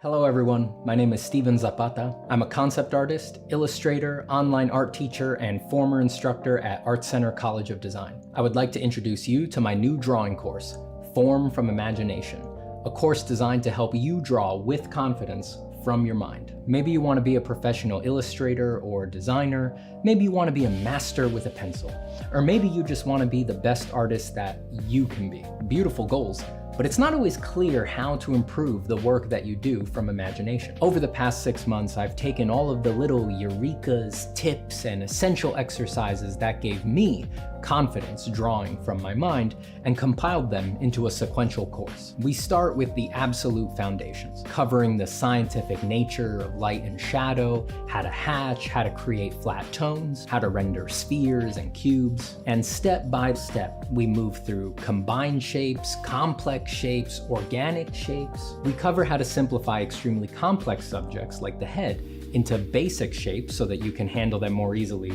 Hello everyone, my name is Steven Zapata. I'm a concept artist, illustrator, online art teacher, and former instructor at Art Center College of Design. I would like to introduce you to my new drawing course, Form from Imagination, a course designed to help you draw with confidence from your mind. Maybe you want to be a professional illustrator or designer, maybe you want to be a master with a pencil, or maybe you just want to be the best artist that you can be. Beautiful goals. But it's not always clear how to improve the work that you do from imagination. Over the past 6 months, I've taken all of the little eurekas, tips, and essential exercises that gave me confidence drawing from my mind and compiled them into a sequential course. We start with the absolute foundations, covering the scientific nature of light and shadow, how to hatch, how to create flat tones, how to render spheres and cubes, and step by step, we move through combined shapes, complex shapes, organic shapes. We cover how to simplify extremely complex subjects like the head into basic shapes so that you can handle them more easily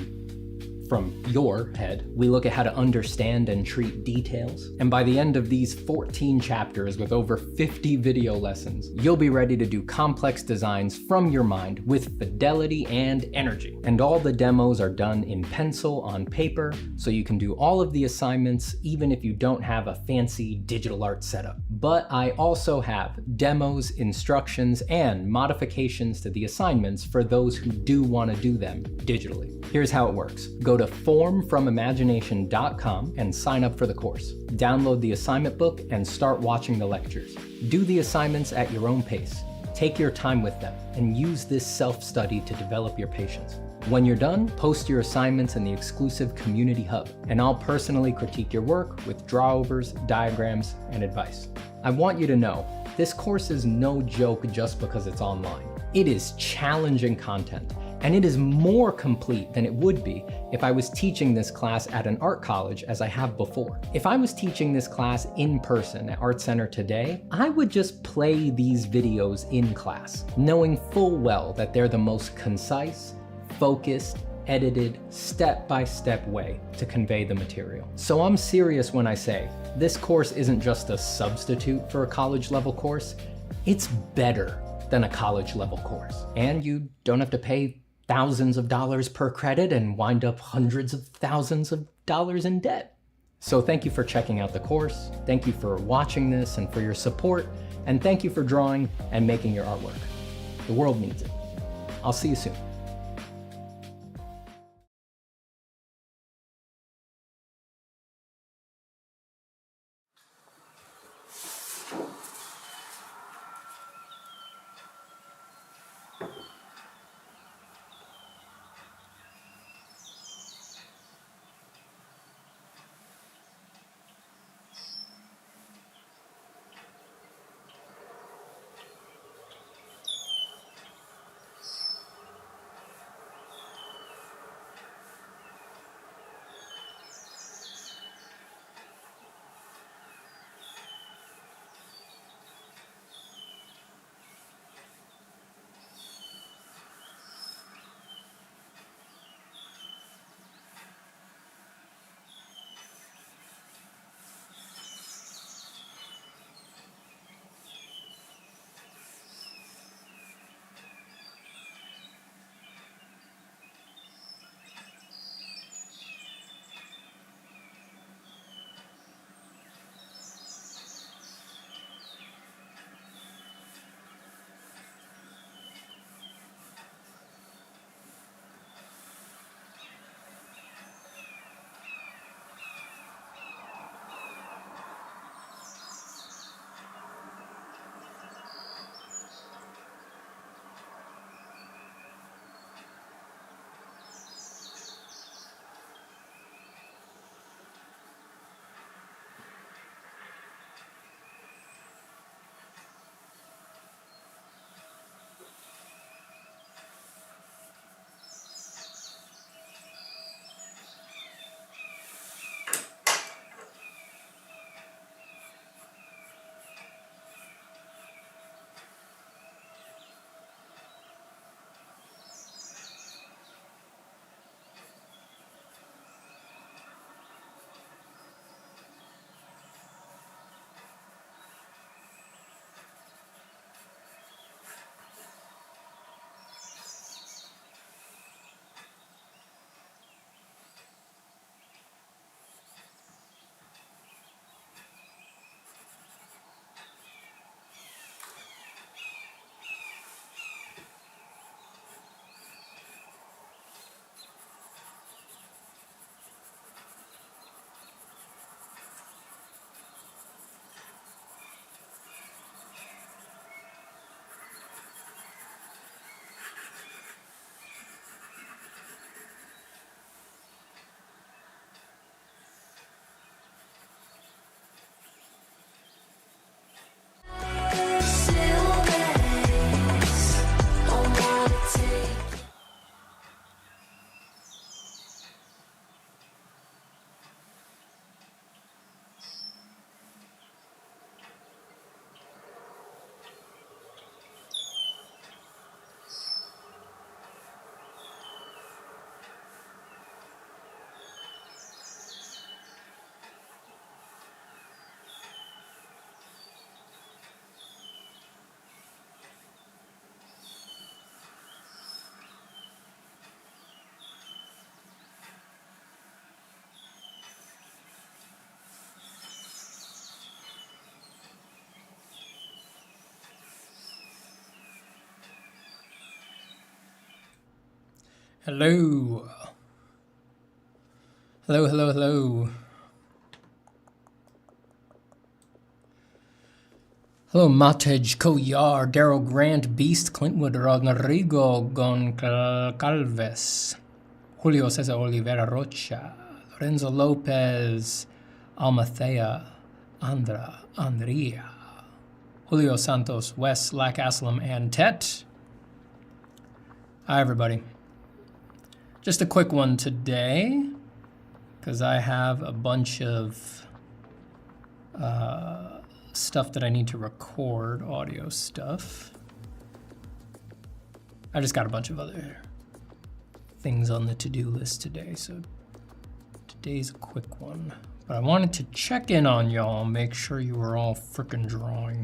from your head. We look at how to understand and treat details. And by the end of these 14 chapters with over 50 video lessons, you'll be ready to do complex designs from your mind with fidelity and energy. And all the demos are done in pencil on paper, so you can do all of the assignments even if you don't have a fancy digital art setup. But I also have demos, instructions, and modifications to the assignments for those who do want to do them digitally. Here's how it works. Go to formfromimagination.com and sign up for the course. Download the assignment book and start watching the lectures. Do the assignments at your own pace. Take your time with them and use this self-study to develop your patience. When you're done, post your assignments in the exclusive community hub, and I'll personally critique your work with drawovers, diagrams, and advice. I want you to know, this course is no joke just because it's online. It is challenging content, and it is more complete than it would be if I was teaching this class at an art college as I have before. If I was teaching this class in person at Art Center today, I would just play these videos in class, knowing full well that they're the most concise, focused, edited, step-by-step way to convey the material. So I'm serious when I say, this course isn't just a substitute for a college-level course, it's better than a college-level course. And you don't have to pay thousands of dollars per credit and wind up hundreds of thousands of dollars in debt. So thank you for checking out the course, thank you for watching this and for your support, and thank you for drawing and making your artwork. The world needs it. I'll see you soon. Hello. Hello, hello, hello. Hello, Matej, Koyar, Daryl Grant, Beast, Clintwood, Rodrigo, Goncalves, Julio Cesar Oliveira Rocha, Lorenzo Lopez, Almathea, Andrea, Julio Santos, Wes, Lack Aslam, and Tet. Hi, everybody. Just a quick one today, because I have a bunch of stuff that I need to record, audio stuff. I just got a bunch of other things on the to-do list today, so today's a quick one. But I wanted to check in on y'all, make sure you were all frickin' drawing.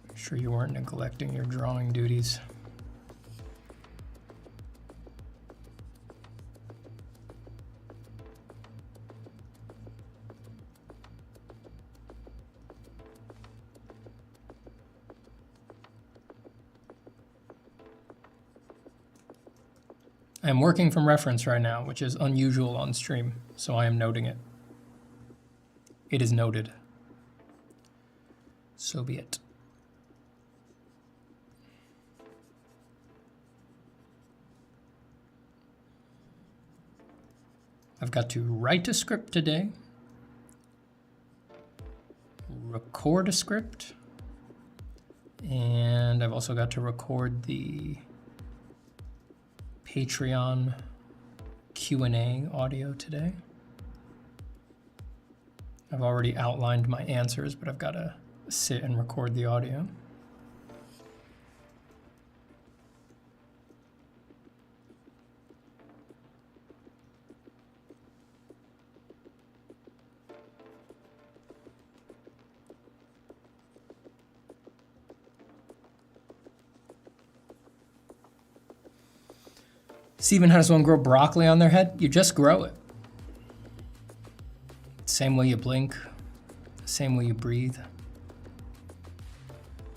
Make sure you weren't neglecting your drawing duties. I am working from reference right now, which is unusual on stream, so I am noting it. It is noted. So be it. I've got to write a script today, record a script, and I've also got to record the Patreon Q&A audio today. I've already outlined my answers, but I've got to sit and record the audio. Steven, how does one grow broccoli on their head? You just grow it. Same way you blink, same way you breathe.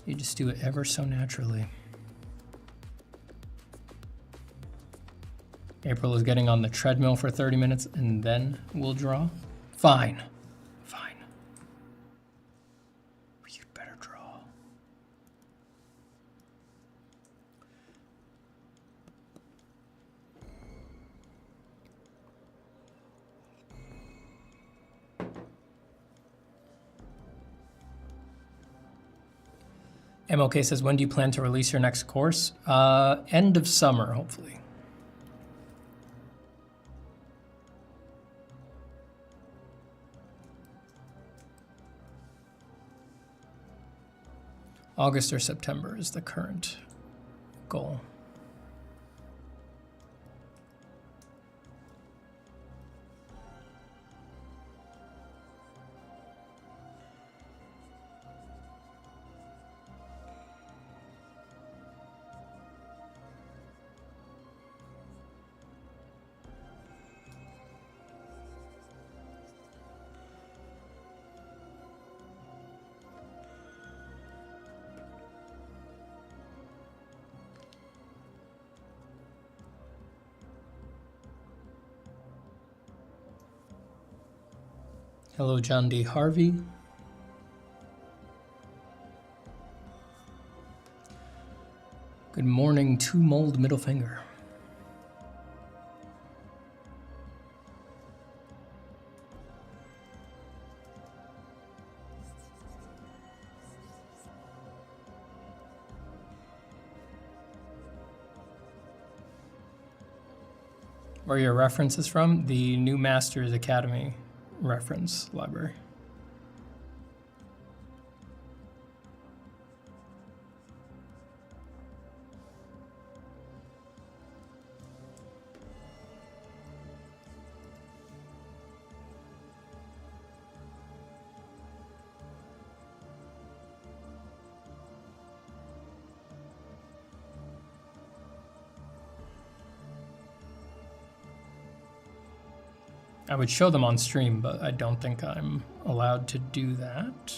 You just do it ever so naturally. April is getting on the treadmill for 30 minutes and then we'll draw. Fine, fine. You'd better draw. MLK says, when do you plan to release your next course? End of summer, hopefully. August or September is the current goal. Hello, John D. Harvey. Good morning, Two Mold Middle Finger. Where are your references from? The New Masters Academy reference library. I would show them on stream, but I don't think I'm allowed to do that.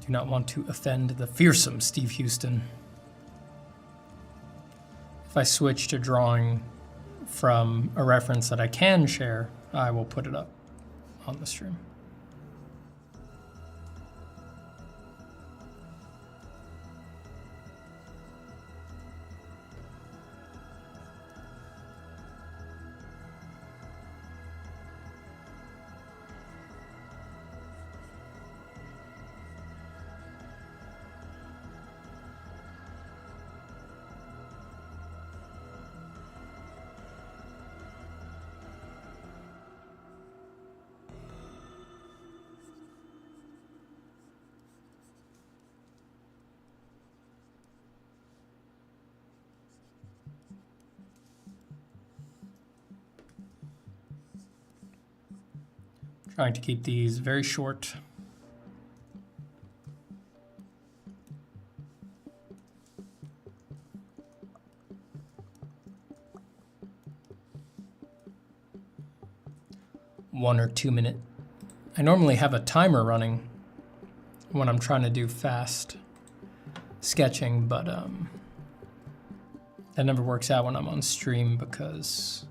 do not want to offend the fearsome Steve Houston. If I switch to drawing from a reference that I can share, I will put it up on the stream. Trying to keep these very short. One or 2 minute. I normally have a timer running when I'm trying to do fast sketching, but that never works out when I'm on stream because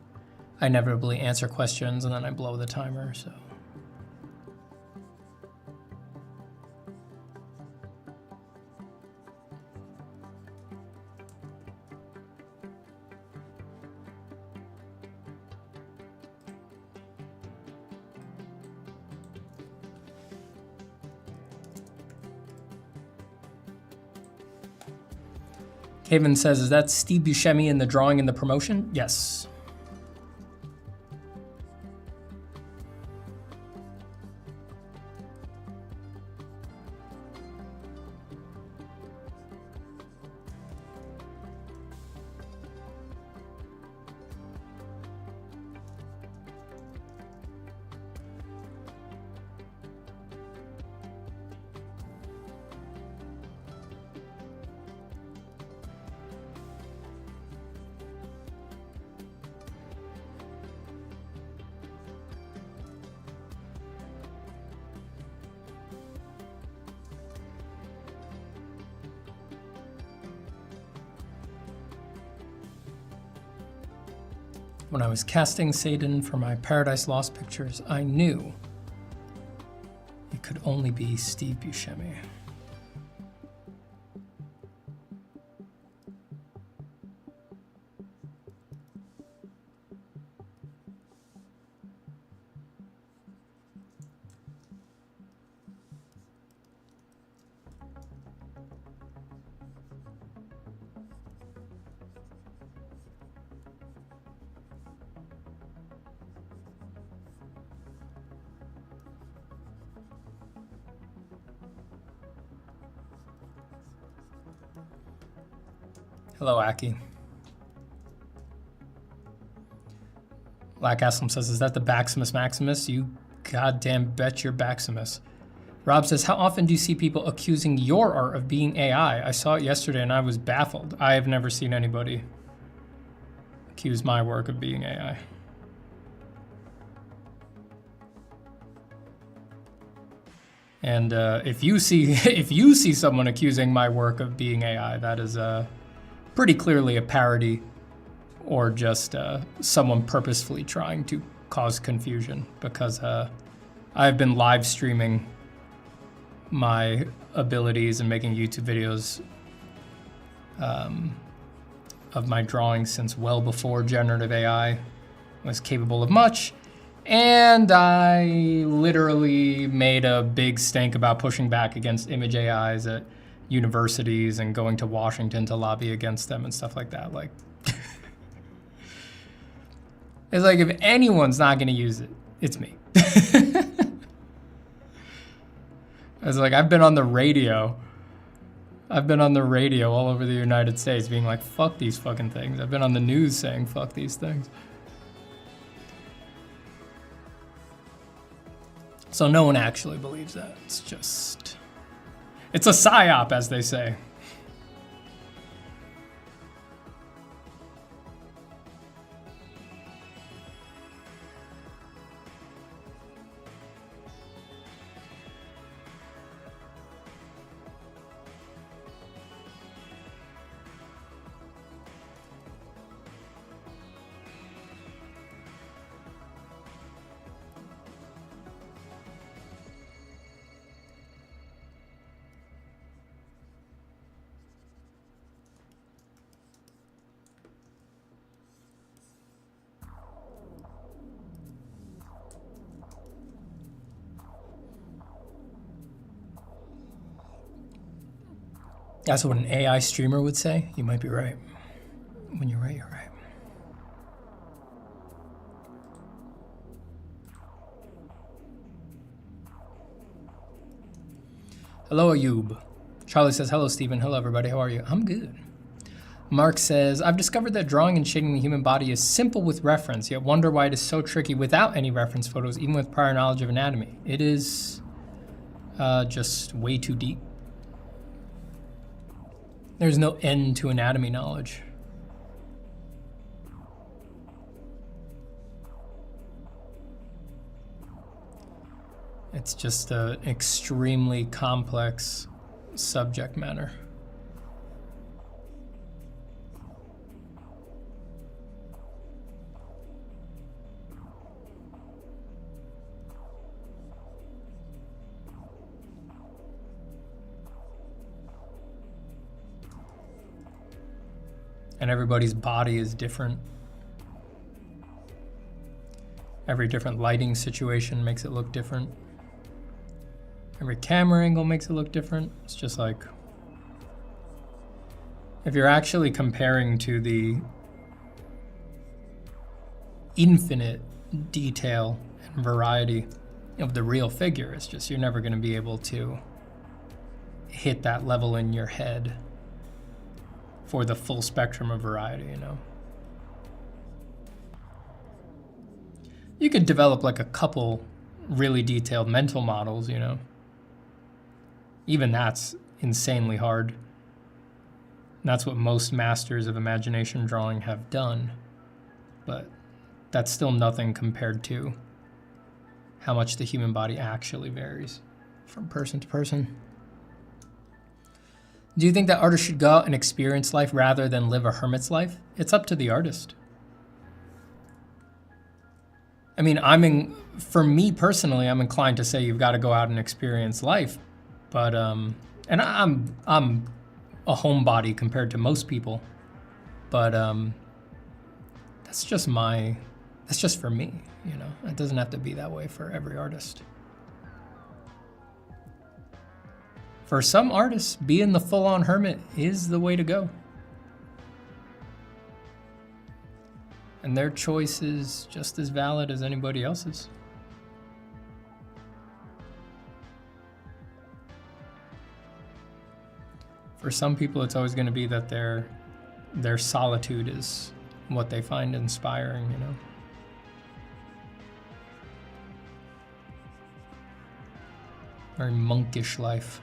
I inevitably answer questions and then I blow the timer, so. Haven says, is that Steve Buscemi in the drawing in the promotion? Yes. When I was casting Satan for my Paradise Lost pictures, I knew it could only be Steve Buscemi. Hello, Aki. Black Aslam says, is that the Baximus Maximus? You goddamn bet you're Baximus. Rob says, how often do you see people accusing your art of being AI? I saw it yesterday and I was baffled. I have never seen anybody accuse my work of being AI. And if you see someone accusing my work of being AI, that is pretty clearly a parody or just someone purposefully trying to cause confusion, because I've been live streaming my abilities and making YouTube videos of my drawings since well before generative AI was capable of much. And I literally made a big stink about pushing back against image AIs at universities and going to Washington to lobby against them and stuff like that. Like, it's like, if anyone's not gonna use it, it's me. It's like, I've been on the radio all over the United States being like, fuck these fucking things. I've been on the news saying, fuck these things. So no one actually believes that. It's just, it's a psyop, as they say. That's what an AI streamer would say. You might be right. When you're right, you're right. Hello, Ayub. Charlie says, hello, Stephen. Hello, everybody. How are you? I'm good. Mark says, I've discovered that drawing and shading the human body is simple with reference, yet wonder why it is so tricky without any reference photos, even with prior knowledge of anatomy. It is just way too deep. There's no end to anatomy knowledge. It's just an extremely complex subject matter. And everybody's body is different. Every different lighting situation makes it look different. Every camera angle makes it look different. It's just like, if you're actually comparing to the infinite detail and variety of the real figure, it's just, you're never going to be able to hit that level in your head for the full spectrum of variety, you know? You could develop like a couple really detailed mental models, you know? Even that's insanely hard. That's what most masters of imagination drawing have done. But that's still nothing compared to how much the human body actually varies from person to person. Do you think that artists should go out and experience life rather than live a hermit's life? It's up to the artist. I mean, for me personally, I'm inclined to say you've got to go out and experience life. But, and I'm a homebody compared to most people. But that's just for me, you know? It doesn't have to be that way for every artist. For some artists, being the full-on hermit is the way to go. And their choice is just as valid as anybody else's. For some people, it's always going to be that their solitude is what they find inspiring, you know? Very monkish life.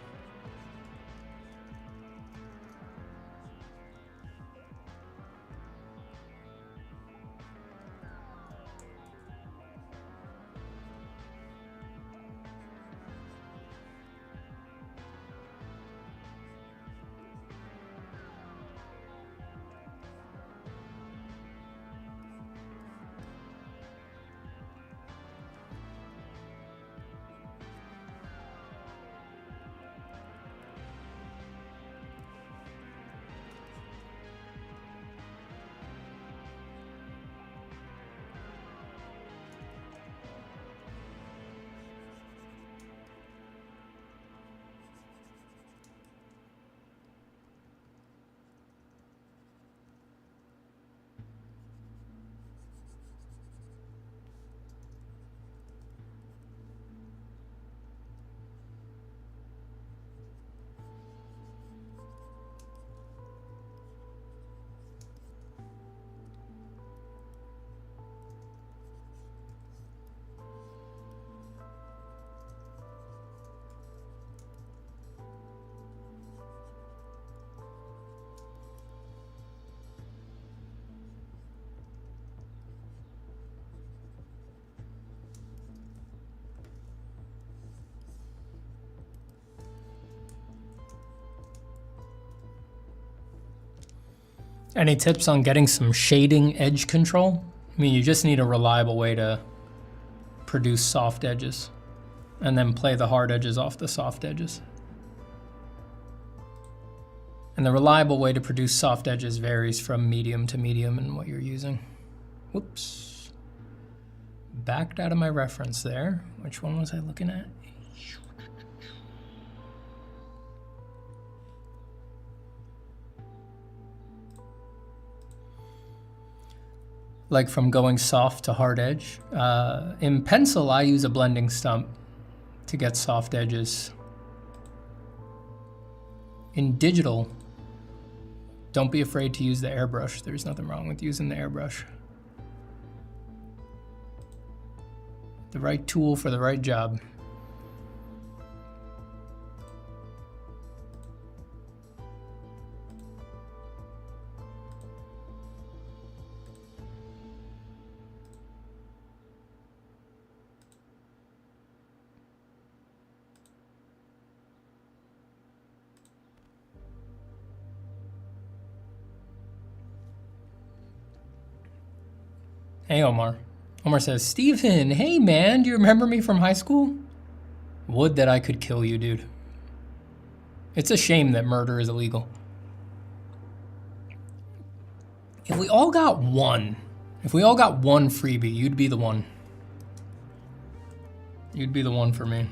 Any tips on getting some shading edge control? I mean, you just need a reliable way to produce soft edges and then play the hard edges off the soft edges. And the reliable way to produce soft edges varies from medium to medium in what you're using. Whoops. Backed out of my reference there. Which one was I looking at? like from going soft to hard edge. In pencil, I use a blending stump to get soft edges. In digital, don't be afraid to use the airbrush. There's nothing wrong with using the airbrush. The right tool for the right job. Hey, Omar. Omar says, Steven, hey man, do you remember me from high school? Would that I could kill you, dude. It's a shame that murder is illegal. If we all got one freebie, you'd be the one. You'd be the one for me.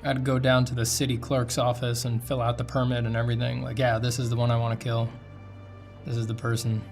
I'd go down to the city clerk's office and fill out the permit and everything. Like, yeah, this is the one I want to kill. This is the person.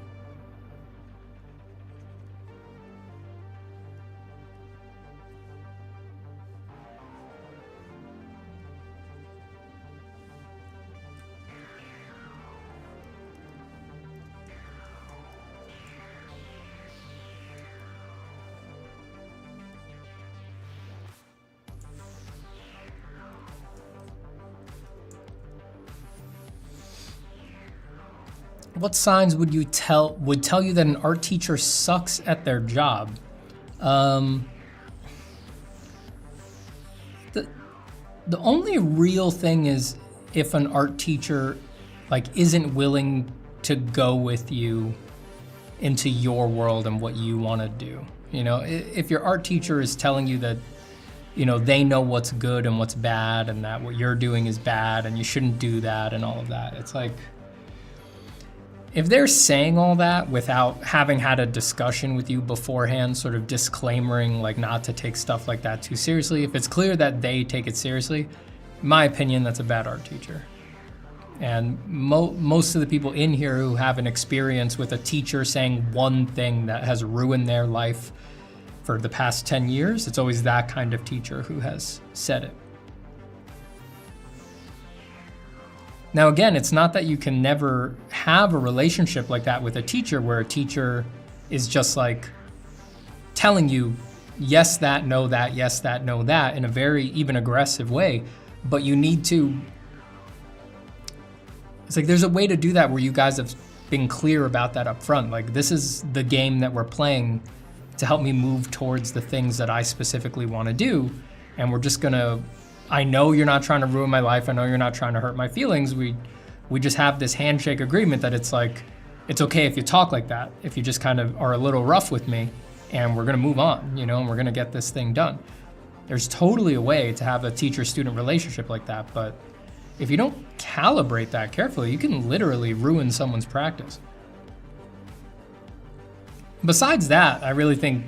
What signs would tell you that an art teacher sucks at their job? The only real thing is if an art teacher like isn't willing to go with you into your world and what you want to do. You know, if your art teacher is telling you that, you know, they know what's good and what's bad and that what you're doing is bad and you shouldn't do that and all of that, it's like, if they're saying all that without having had a discussion with you beforehand, sort of disclaimering like not to take stuff like that too seriously, if it's clear that they take it seriously, in my opinion, that's a bad art teacher. And most of the people in here who have an experience with a teacher saying one thing that has ruined their life for the past 10 years, it's always that kind of teacher who has said it. Now, again, it's not that you can never have a relationship like that with a teacher where a teacher is just like telling you, yes, that, no, that, yes, that, no, that, in a very even aggressive way. But you need to, it's like there's a way to do that where you guys have been clear about that up front. Like, this is the game that we're playing to help me move towards the things that I specifically want to do. And we're just gonna, I know you're not trying to ruin my life. I know you're not trying to hurt my feelings. We just have this handshake agreement that it's like, it's okay if you talk like that, if you just kind of are a little rough with me, and we're gonna move on, you know, and we're gonna get this thing done. There's totally a way to have a teacher-student relationship like that, but if you don't calibrate that carefully, you can literally ruin someone's practice. Besides that, I really think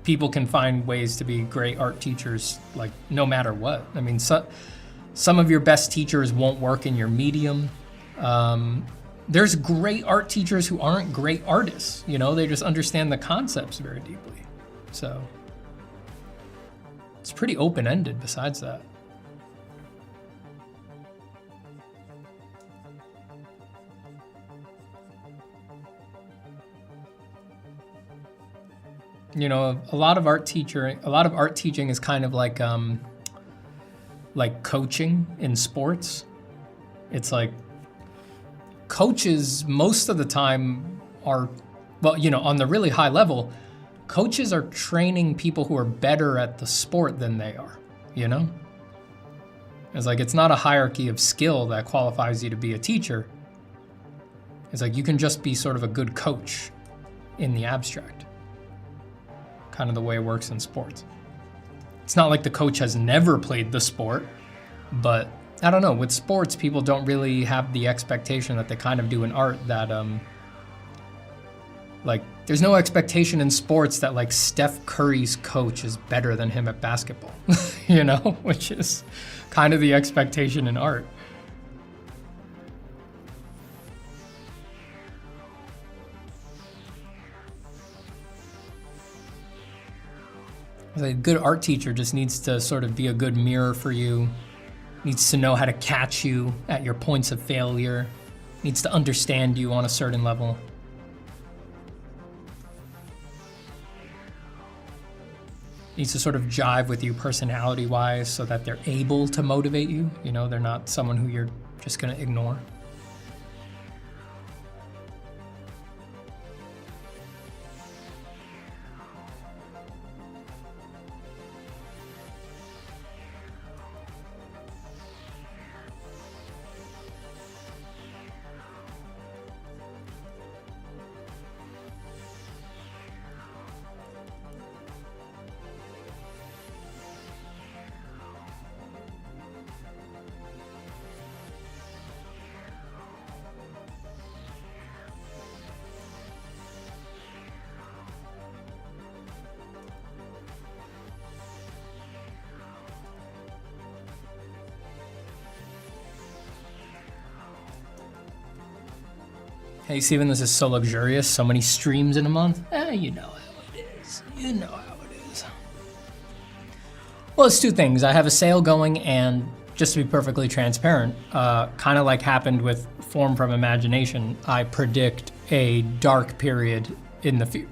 people can find ways to be great art teachers, like no matter what. I mean, some of your best teachers won't work in your medium. There's great art teachers who aren't great artists, you know, they just understand the concepts very deeply. So it's pretty open-ended besides that. You know, a lot of art teaching is kind of like coaching in sports. It's like coaches most of the time are, well, you know, on the really high level, coaches are training people who are better at the sport than they are, you know? It's like, it's not a hierarchy of skill that qualifies you to be a teacher. It's like, you can just be sort of a good coach in the abstract. Kind of the way it works in sports. It's not like the coach has never played the sport, but I don't know, with sports, people don't really have the expectation that they kind of do in art that, like, there's no expectation in sports that like Steph Curry's coach is better than him at basketball, you know, which is kind of the expectation in art. A good art teacher just needs to sort of be a good mirror for you, needs to know how to catch you at your points of failure, needs to understand you on a certain level. Needs to sort of jive with you personality-wise so that they're able to motivate you. You know, they're not someone who you're just gonna ignore. Hey, Steven, this is so luxurious. So many streams in a month. You know how it is. You know how it is. Well, it's two things. I have a sale going, and just to be perfectly transparent, kind of like happened with Form from Imagination, I predict a dark period in the future.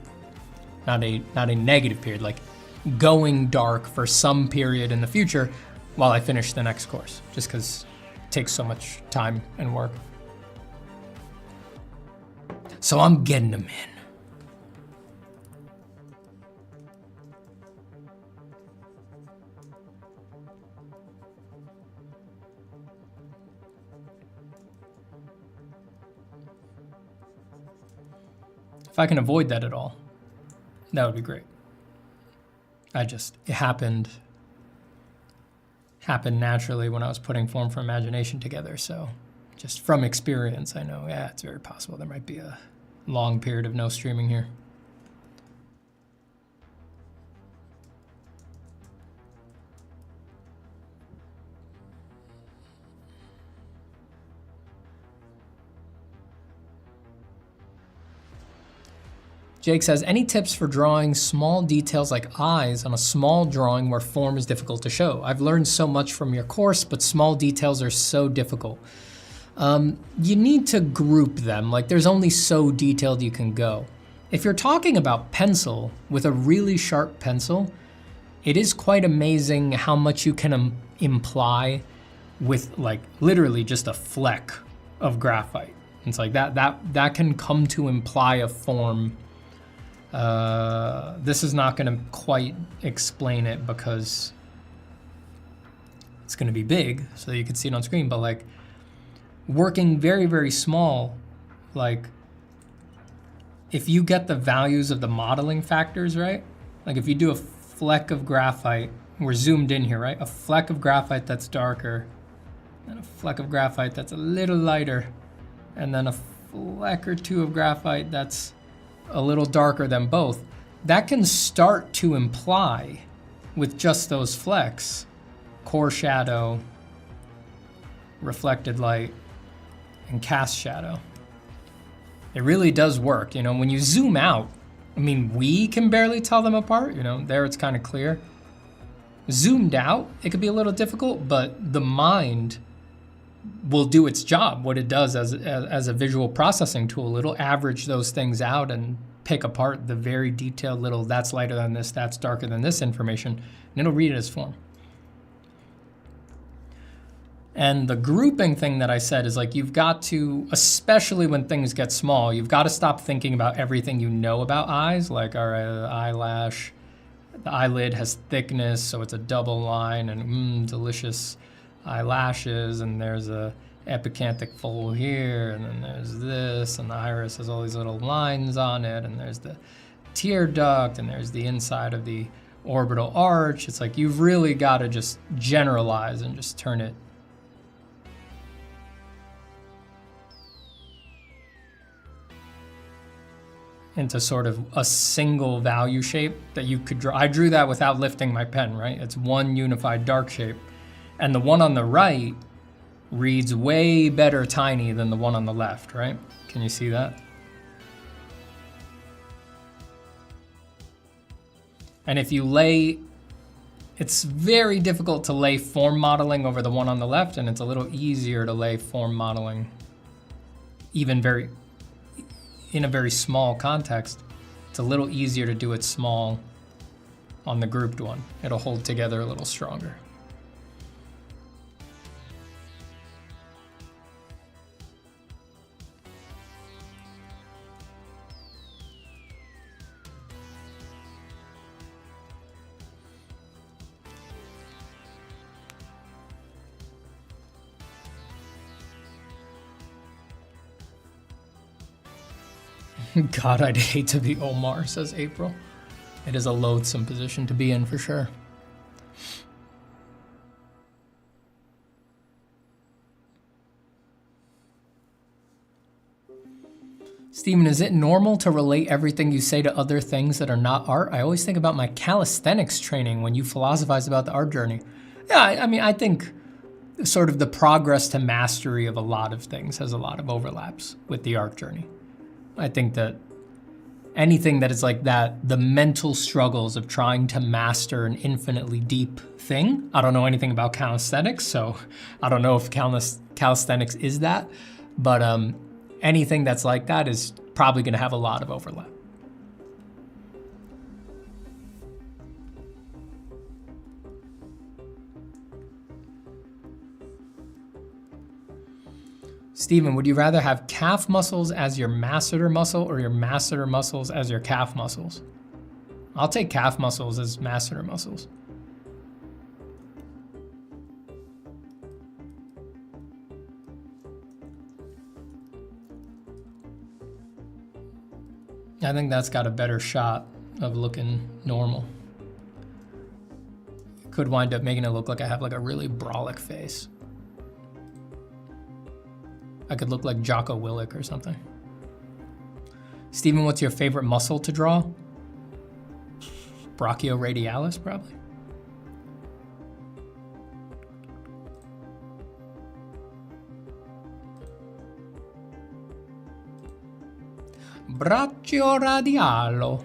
Not a negative period, like going dark for some period in the future while I finish the next course, just because it takes so much time and work. So I'm getting them in. If I can avoid that at all, that would be great. It happened naturally when I was putting Form for Imagination together, so just from experience, I know, yeah, it's very possible there might be a long period of no streaming here. Jake says, any tips for drawing small details like eyes on a small drawing where form is difficult to show? I've learned so much from your course, but small details are so difficult. You need to group them, like there's only so detailed you can go. If you're talking about pencil, with a really sharp pencil, it is quite amazing how much you can imply with like literally just a fleck of graphite. It's like that can come to imply a form. This is not gonna quite explain it because it's gonna be big so you can see it on screen, but like, working very, very small, like if you get the values of the modeling factors right, like if you do a fleck of graphite, we're zoomed in here, right? A fleck of graphite that's darker, and a fleck of graphite that's a little lighter, and then a fleck or two of graphite that's a little darker than both. That can start to imply with just those flecks, core shadow, reflected light, and cast shadow. It really does work. You know, when you zoom out, I mean, we can barely tell them apart, you know, there it's kind of clear. Zoomed out, it could be a little difficult, but the mind will do its job, what it does as a visual processing tool. It'll average those things out and pick apart the very detailed little, that's lighter than this, that's darker than this information, and it'll read it as form. And the grouping thing that I said is like, you've got to, especially when things get small, you've got to stop thinking about everything you know about eyes, like, all right, the eyelash, the eyelid has thickness, so it's a double line, and delicious eyelashes, and there's a epicanthic fold here, and then there's this, and the iris has all these little lines on it, and there's the tear duct, and there's the inside of the orbital arch. It's like, you've really got to just generalize and just turn it into sort of a single value shape that you could draw. I drew that without lifting my pen, right? It's one unified dark shape. And the one on the right reads way better tiny than the one on the left, right? Can you see that? And if you lay It's very difficult to lay form modeling over the one on the left, and it's a little easier to lay form modeling even in a very small context. It's a little easier to do it small on the grouped one. It'll hold together a little stronger. God, I'd hate to be Omar, says April. It is a loathsome position to be in for sure. Steven, is it normal to relate everything you say to other things that are not art? I always think about my calisthenics training when you philosophize about the art journey. Yeah, I mean, I think sort of the progress to mastery of a lot of things has a lot of overlaps with the art journey. I think that anything that is like that, the mental struggles of trying to master an infinitely deep thing. I don't know anything about calisthenics, so I don't know if calisthenics is that, but anything that's like that is probably gonna have a lot of overlap. Steven, would you rather have calf muscles as your masseter muscle or your masseter muscles as your calf muscles? I'll take calf muscles as masseter muscles. I think that's got a better shot of looking normal. Could wind up making it look like I have like a really brolic face. I could look like Jocko Willink or something. Steven, what's your favorite muscle to draw? Brachioradialis, probably. Brachioradialo.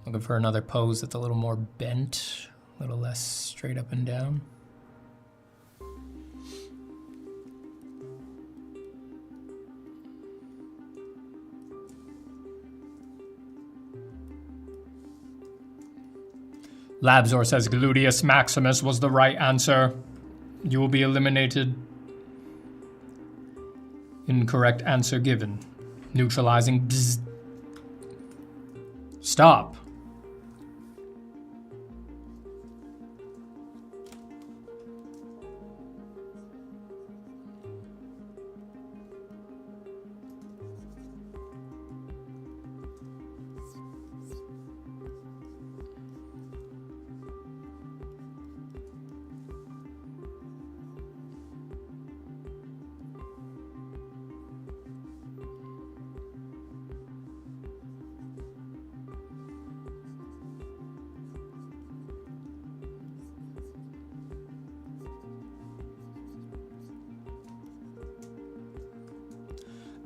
Looking for another pose that's a little more bent, a little less straight up and down. Labzor says gluteus maximus was the right answer. You will be eliminated. Incorrect answer given. Neutralizing. Bzz. Stop.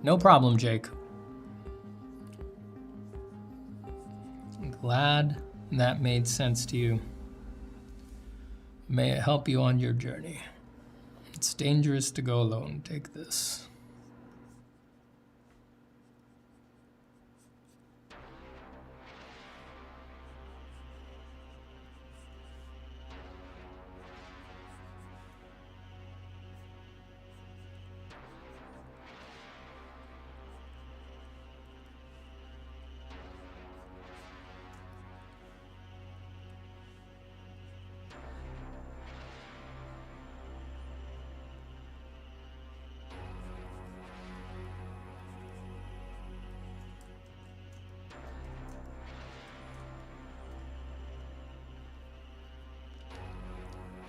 No problem, Jake. I'm glad that made sense to you. May it help you on your journey. It's dangerous to go alone. Take this.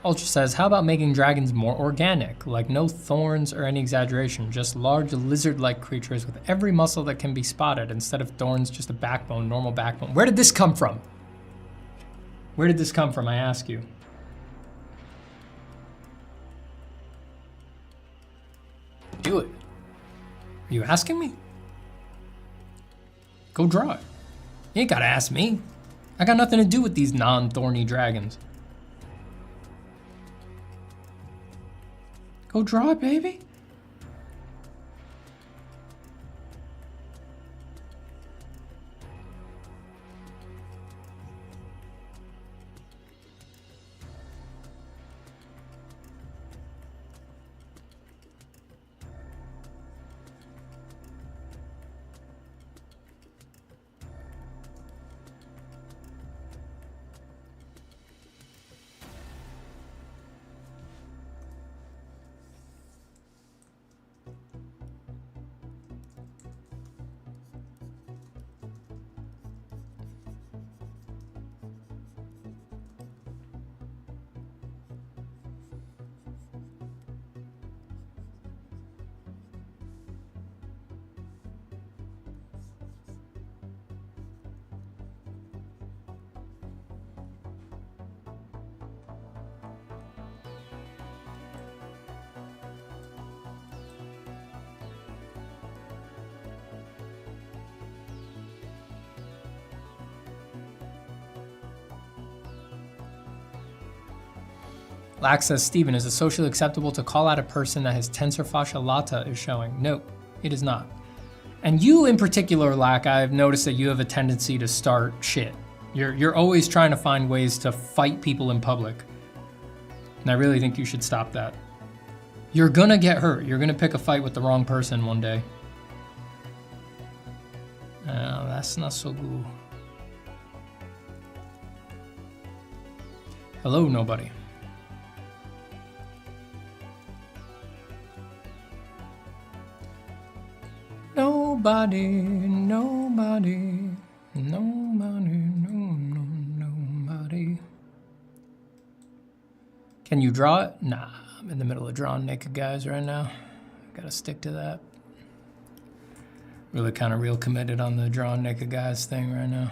Ultra says, how about making dragons more organic? Like no thorns or any exaggeration, just large lizard-like creatures with every muscle that can be spotted. Instead of thorns, just a backbone, normal backbone. Where did this come from? Where did this come from, I ask you? Do it. Are you asking me? Go draw it. You ain't gotta ask me. I got nothing to do with these non-thorny dragons. Go draw it, baby. Lax says, Steven, is it socially acceptable to call out a person that his tensor fascia lata is showing? No, it is not. And you in particular, Lack, I've noticed that you have a tendency to start shit. You're always trying to find ways to fight people in public. And I really think you should stop that. You're gonna get hurt. You're gonna pick a fight with the wrong person one day. Oh, that's not so good. Hello, nobody. Nobody, nobody, nobody, nobody. Can you draw it? Nah, I'm in the middle of drawing naked guys right now. Gotta stick to that. Really kind of real committed on the drawing naked guys thing right now.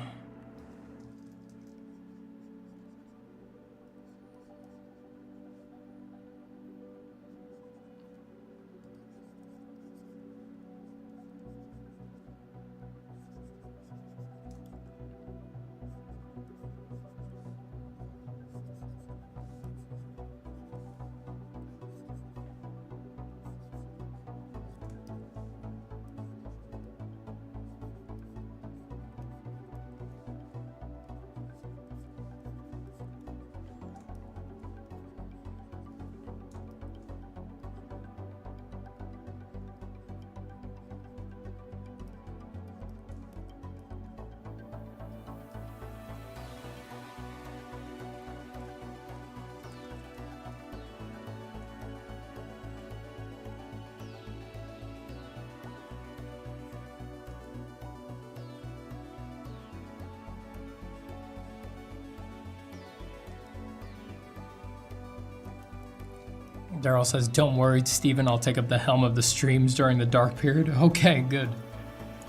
Daryl says, don't worry, Steven, I'll take up the helm of the streams during the dark period. Okay, good.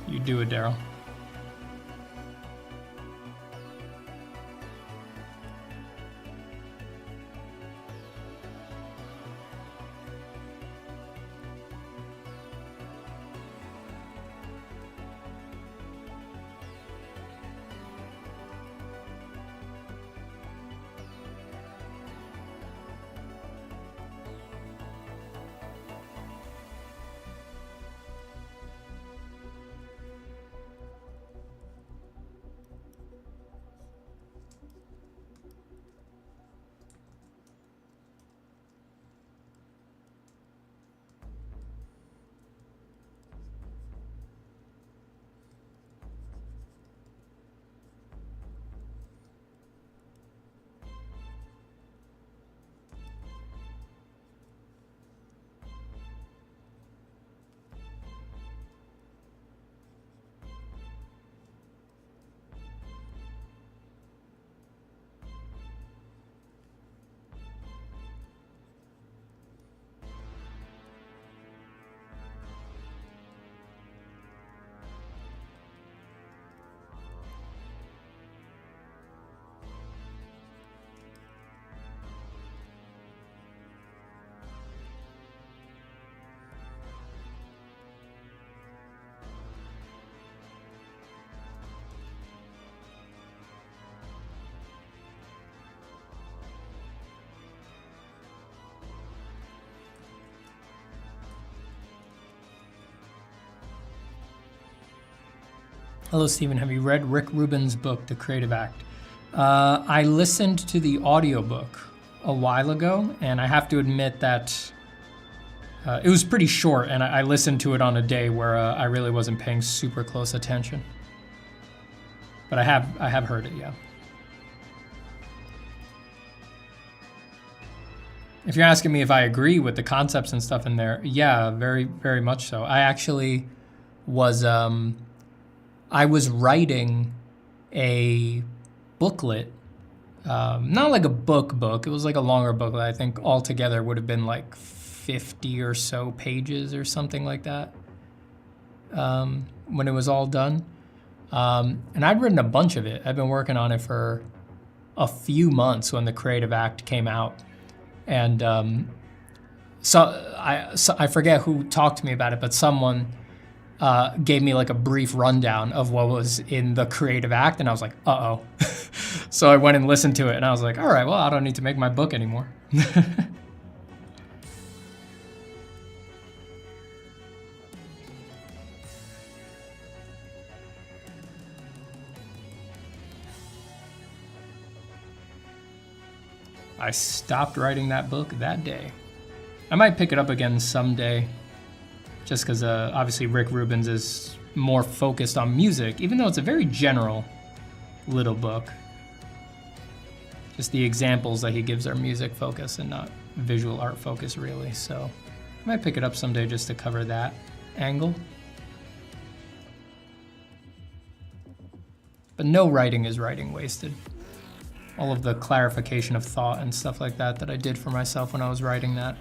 You do it, Daryl. Hello, Stephen. Have you read Rick Rubin's book, The Creative Act? I listened to the audiobook a while ago, and I have to admit that it was pretty short, and I listened to it on a day where I really wasn't paying super close attention. But I have heard it, yeah. If you're asking me if I agree with the concepts and stuff in there, yeah, very, very much so. I actually was, I was writing a booklet, not like a book, it was like a longer booklet. I think altogether would have been like 50 or so pages or something like that when it was all done. And I'd written a bunch of it. I've been working on it for a few months when the Creative Act came out. And so I forget who talked to me about it, but someone gave me like a brief rundown of what was in the Creative Act, and I was like, uh-oh. So I went and listened to it, and I was like, all right, well, I don't need to make my book anymore. I stopped writing that book that day. I might pick it up again someday, just because obviously Rick Rubin's is more focused on music, even though it's a very general little book. Just the examples that he gives are music focus and not visual art focus, really. So I might pick it up someday just to cover that angle. But no writing is writing wasted. All of the clarification of thought and stuff like that I did for myself when I was writing that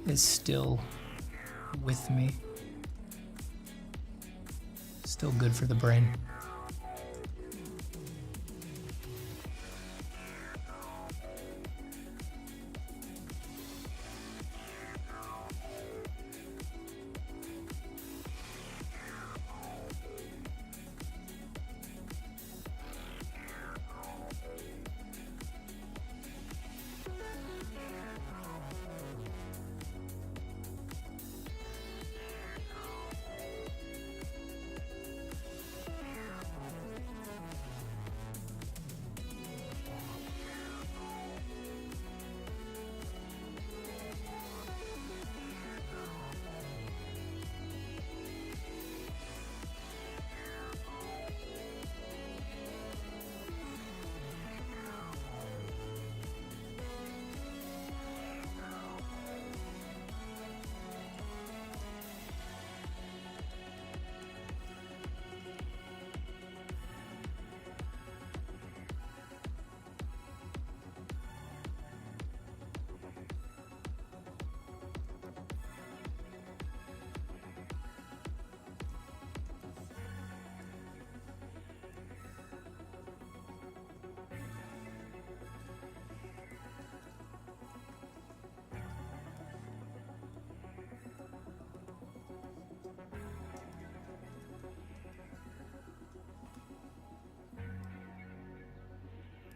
is still with me. Still good for the brain.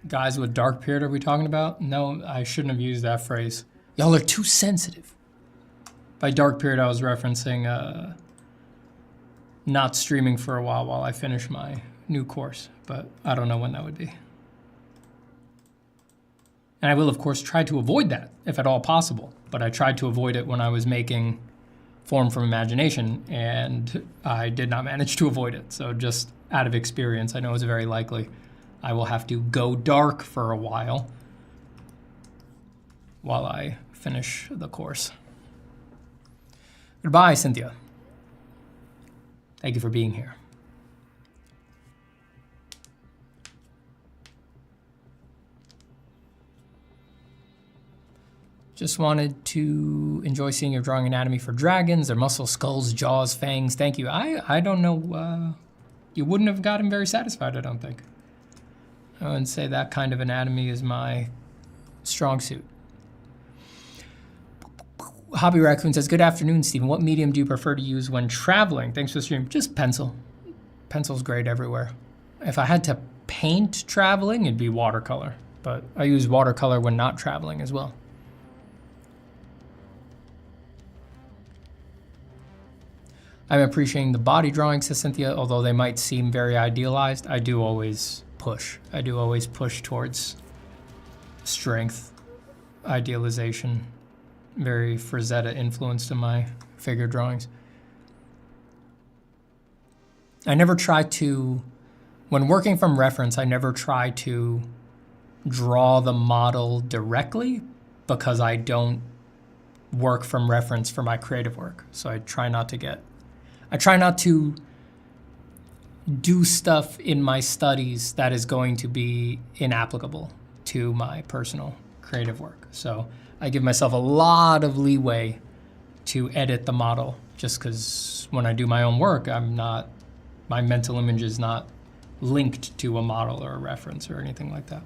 Guys with dark period, are we talking about? No, I shouldn't have used that phrase. Y'all are too sensitive. By dark period, I was referencing not streaming for a while I finish my new course, but I don't know when that would be. And I will, of course, try to avoid that, if at all possible. But I tried to avoid it when I was making Form from Imagination, and I did not manage to avoid it. So just out of experience, I know it's very likely I will have to go dark for a while I finish the course. Goodbye, Cynthia. Thank you for being here. Just wanted to enjoy seeing your drawing anatomy for dragons, their muscles, skulls, jaws, fangs. Thank you. I don't know. You wouldn't have gotten very satisfied, I don't think. I wouldn't say that kind of anatomy is my strong suit. Hobby Raccoon says, good afternoon, Stephen. What medium do you prefer to use when traveling? Thanks for the stream. Just pencil. Pencil's great everywhere. If I had to paint traveling, it'd be watercolor. But I use watercolor when not traveling as well. I'm appreciating the body drawings to Cynthia, although they might seem very idealized. I do always push. I do always push towards strength, idealization. Very Frazetta influenced in my figure drawings. I never try to, when working from reference, I never try to draw the model directly because I don't work from reference for my creative work. So I try not to do stuff in my studies that is going to be inapplicable to my personal creative work. So I give myself a lot of leeway to edit the model just because when I do my own work, my mental image is not linked to a model or a reference or anything like that.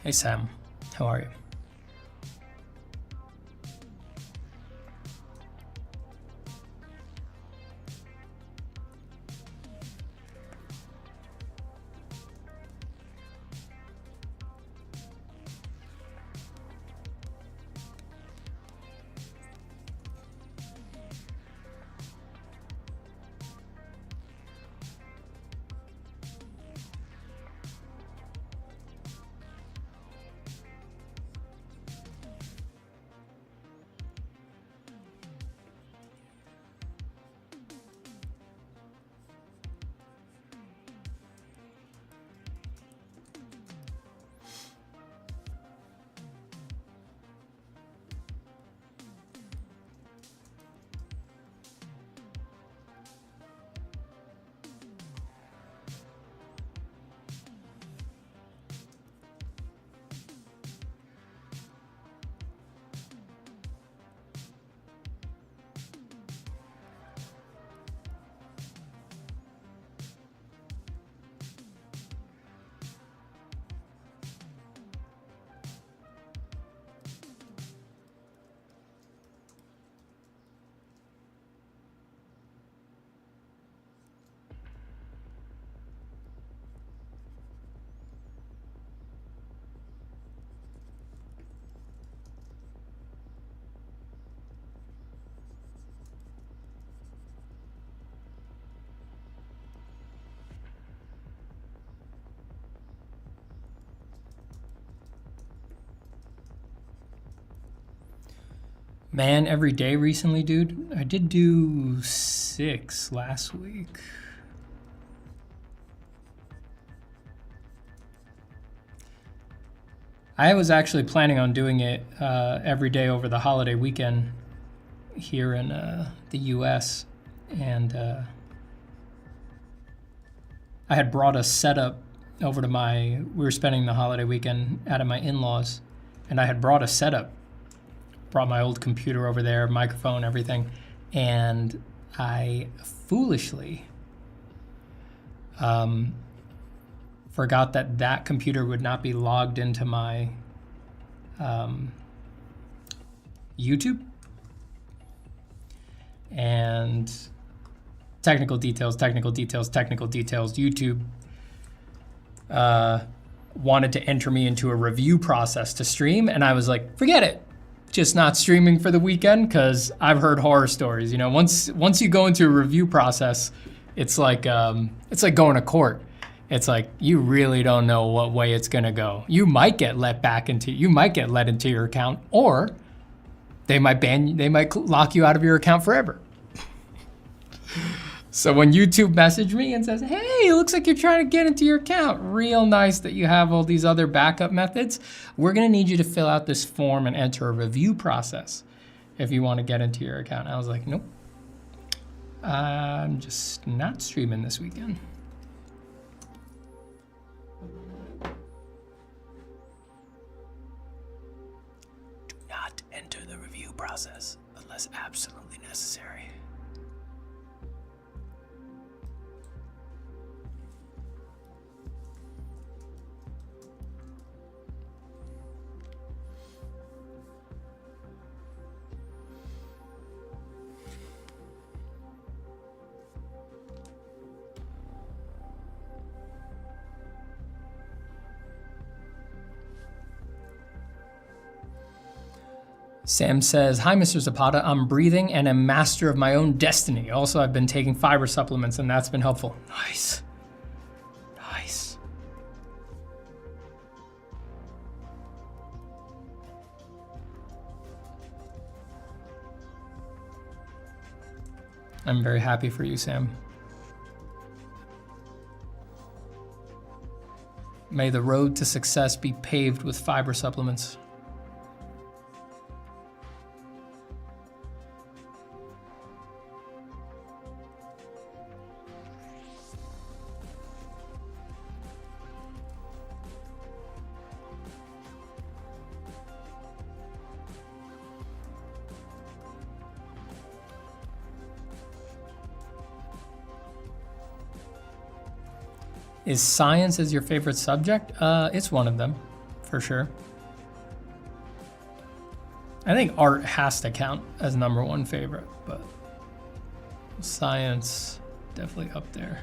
Hey Sam, how are you? Man, every day recently, dude. I did do 6 last week. I was actually planning on doing it every day over the holiday weekend here in the US. And I had brought a setup over to we were spending the holiday weekend out of my in-laws, and I had brought a setup. Brought my old computer over there, microphone, everything, and I foolishly forgot that computer would not be logged into my YouTube. And technical details, YouTube wanted to enter me into a review process to stream, and I was like, forget it. Just not streaming for the weekend, because I've heard horror stories. You know, once you go into a review process, it's like going to court. It's like you really don't know what way it's gonna go. You might get let into your account, or they might lock you out of your account forever. So when YouTube messaged me and says, hey, it looks like you're trying to get into your account, real nice that you have all these other backup methods. We're gonna need you to fill out this form and enter a review process if you wanna get into your account. I was like, nope, I'm just not streaming this weekend. Do not enter the review process unless absolutely necessary. Sam says, hi, Mr. Zapata. I'm breathing and am master of my own destiny. Also, I've been taking fiber supplements, and that's been helpful. Nice. Nice. I'm very happy for you, Sam. May the road to success be paved with fiber supplements. Is science your favorite subject? It's one of them, for sure. I think art has to count as #1 favorite, but science definitely up there.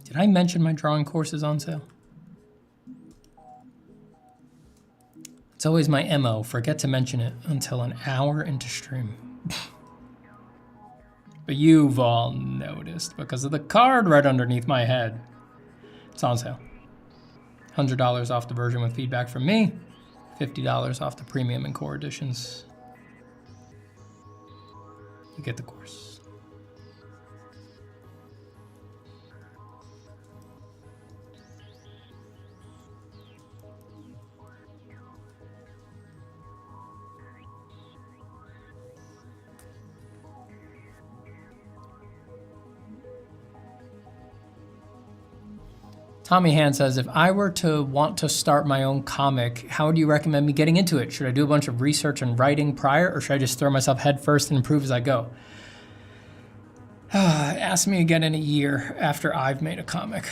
Did I mention my drawing course is on sale? It's always my MO, forget to mention it until an hour into stream. But you've all noticed because of the card right underneath my head. It's on sale. $100 off the version with feedback from me, $50 off the premium and core editions. You get the course. Tommy Han says, if I were to want to start my own comic, how would you recommend me getting into it? Should I do a bunch of research and writing prior, or should I just throw myself head first and improve as I go? Ask me again in a year after I've made a comic.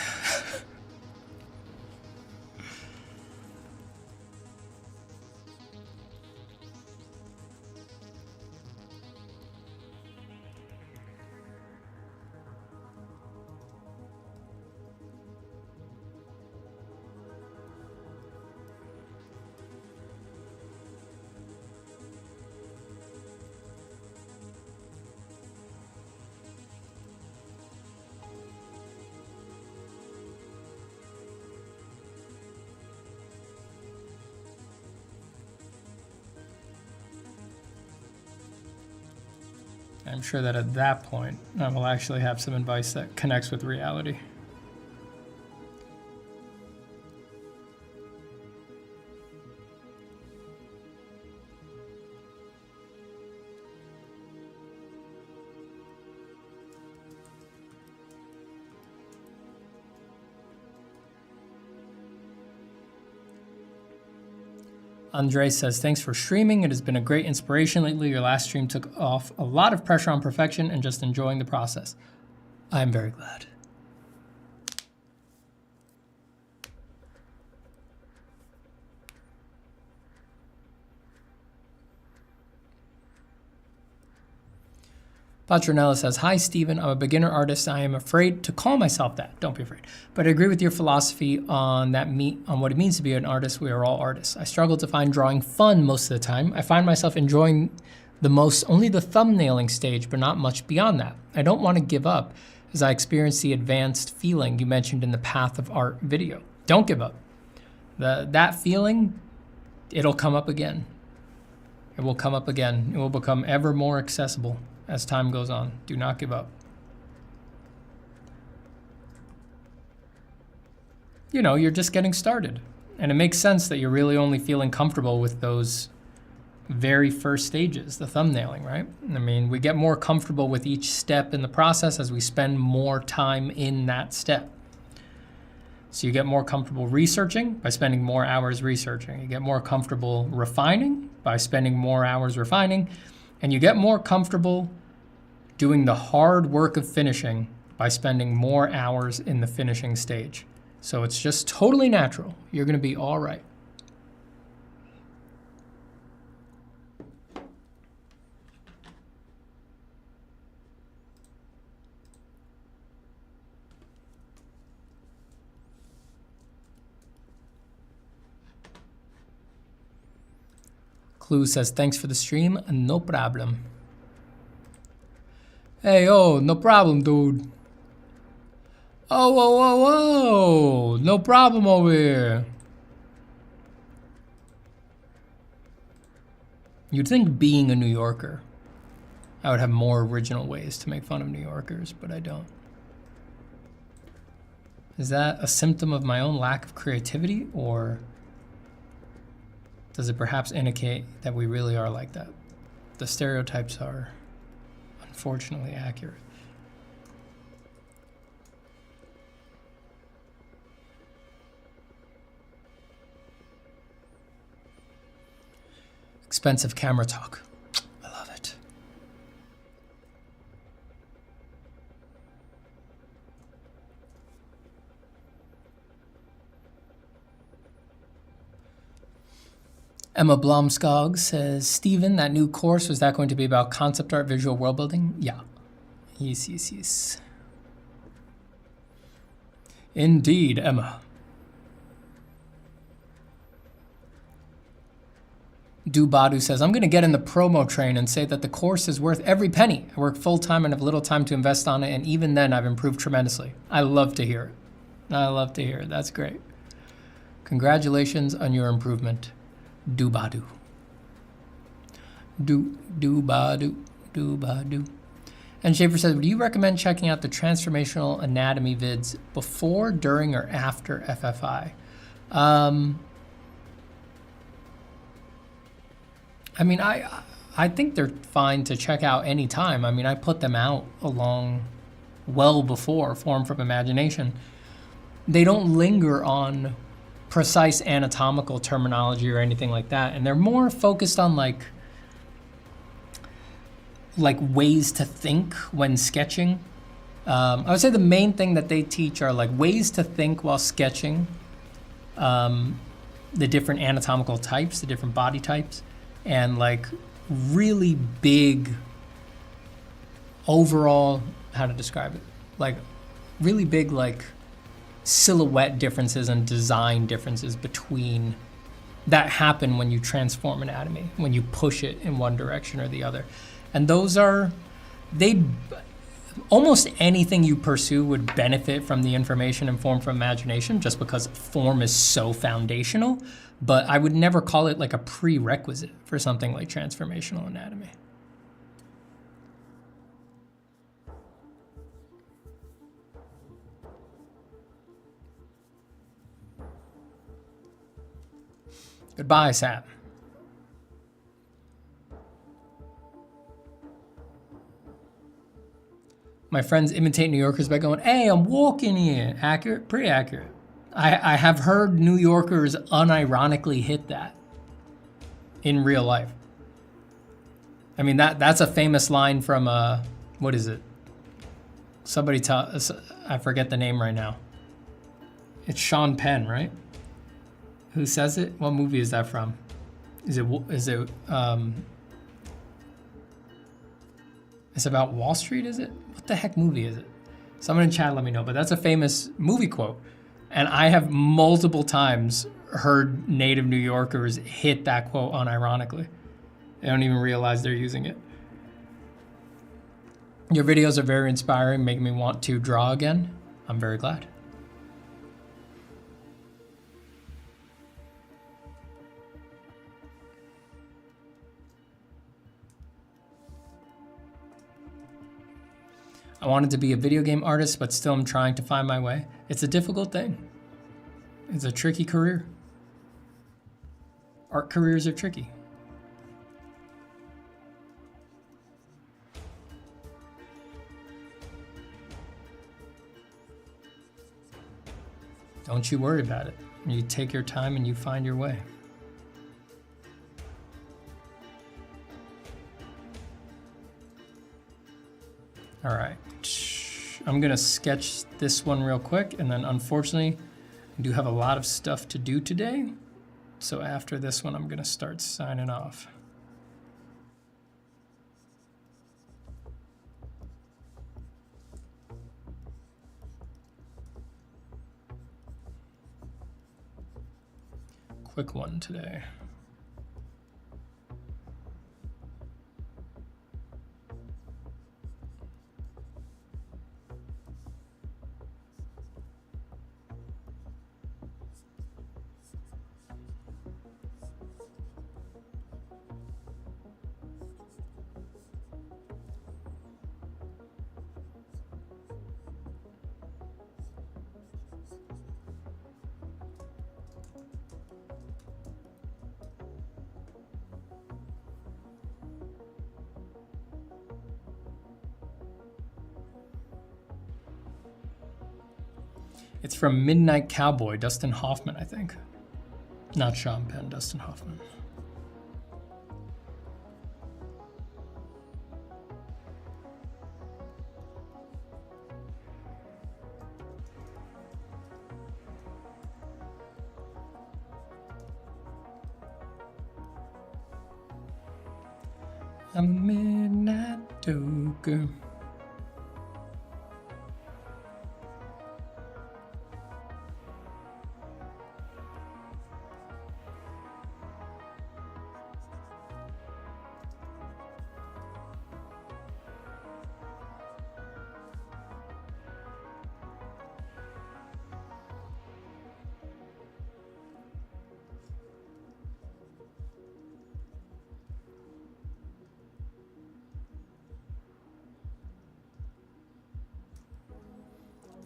I'm sure that at that point, I will actually have some advice that connects with reality. Andre says, thanks for streaming. It has been a great inspiration lately. Your last stream took off a lot of pressure on perfection and just enjoying the process. I'm very glad. Patronella says, hi, Stephen. I'm a beginner artist. I am afraid to call myself that. Don't be afraid. But I agree with your philosophy on what it means to be an artist. We are all artists. I struggle to find drawing fun most of the time. I find myself enjoying only the thumbnailing stage, but not much beyond that. I don't want to give up as I experience the advanced feeling you mentioned in the Path of Art video. Don't give up. That feeling, it'll come up again. It will come up again. It will become ever more accessible as time goes on. Do not give up. You know, you're just getting started. And it makes sense that you're really only feeling comfortable with those very first stages, the thumbnailing, right? I mean, we get more comfortable with each step in the process as we spend more time in that step. So you get more comfortable researching by spending more hours researching. You get more comfortable refining by spending more hours refining. And you get more comfortable doing the hard work of finishing by spending more hours in the finishing stage. So it's just totally natural. You're going to be all right. Clue says, thanks for the stream. No problem. Hey, oh, no problem, dude. Oh, whoa, whoa, whoa. No problem over here. You'd think being a New Yorker, I would have more original ways to make fun of New Yorkers, but I don't. Is that a symptom of my own lack of creativity, or does it perhaps indicate that we really are like that? The stereotypes are unfortunately accurate. Expensive camera talk. I love it. Emma Blomskog says, Stephen, that new course, was that going to be about concept art, visual world building? Yeah. Yes, yes, yes. Indeed, Emma. Dubadu says, I'm going to get in the promo train and say that the course is worth every penny. I work full-time and have little time to invest on it, and even then I've improved tremendously. I love to hear it. I love to hear it. That's great. Congratulations on your improvement, Dubadu. Dubadu. And Schaefer says, do you recommend checking out the transformational anatomy vids before, during, or after FFI? I mean, I think they're fine to check out anytime. I mean, I put them out well before Form from Imagination. They don't linger on precise anatomical terminology or anything like that, and they're more focused on like ways to think when sketching. I would say the main thing that they teach are like ways to think while sketching, the different anatomical types, the different body types, and like really big overall, how to describe it, like really big like silhouette differences and design differences between that happen when you transform anatomy, when you push it in one direction or the other. And those are, almost anything you pursue would benefit from the information in Form from Imagination just because form is so foundational, but I would never call it like a prerequisite for something like transformational anatomy. Goodbye, Sam. My friends imitate New Yorkers by going, hey, I'm walking here. Accurate? Pretty accurate. I have heard New Yorkers unironically hit that in real life. I mean, that's a famous line from, what is it? Somebody tell us, I forget the name right now. It's Sean Penn, right? Who says it? What movie is that from? Is it it's about Wall Street, is it? What the heck movie is it? Someone in chat let me know, but that's a famous movie quote. And I have multiple times heard native New Yorkers hit that quote unironically. They don't even realize they're using it. Your videos are very inspiring, making me want to draw again. I'm very glad. I wanted to be a video game artist, but still I'm trying to find my way. It's a difficult thing. It's a tricky career. Art careers are tricky. Don't you worry about it. You take your time and you find your way. All right, I'm gonna sketch this one real quick, and then unfortunately, I do have a lot of stuff to do today. So after this one, I'm gonna start signing off. Quick one today. It's from Midnight Cowboy, Dustin Hoffman, I think. Not Sean Penn, Dustin Hoffman. I'm a midnight toker.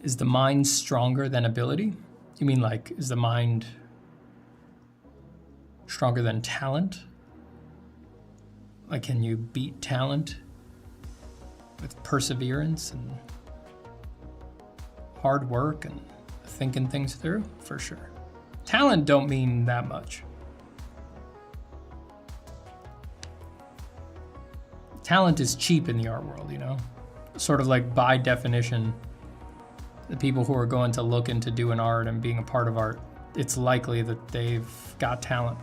Is the mind stronger than ability? You mean like, is the mind stronger than talent? Like, can you beat talent with perseverance and hard work and thinking things through? For sure. Talent don't mean that much. Talent is cheap in the art world, you know? Sort of like by definition, the people who are going to look into doing art and being a part of art, it's likely that they've got talent.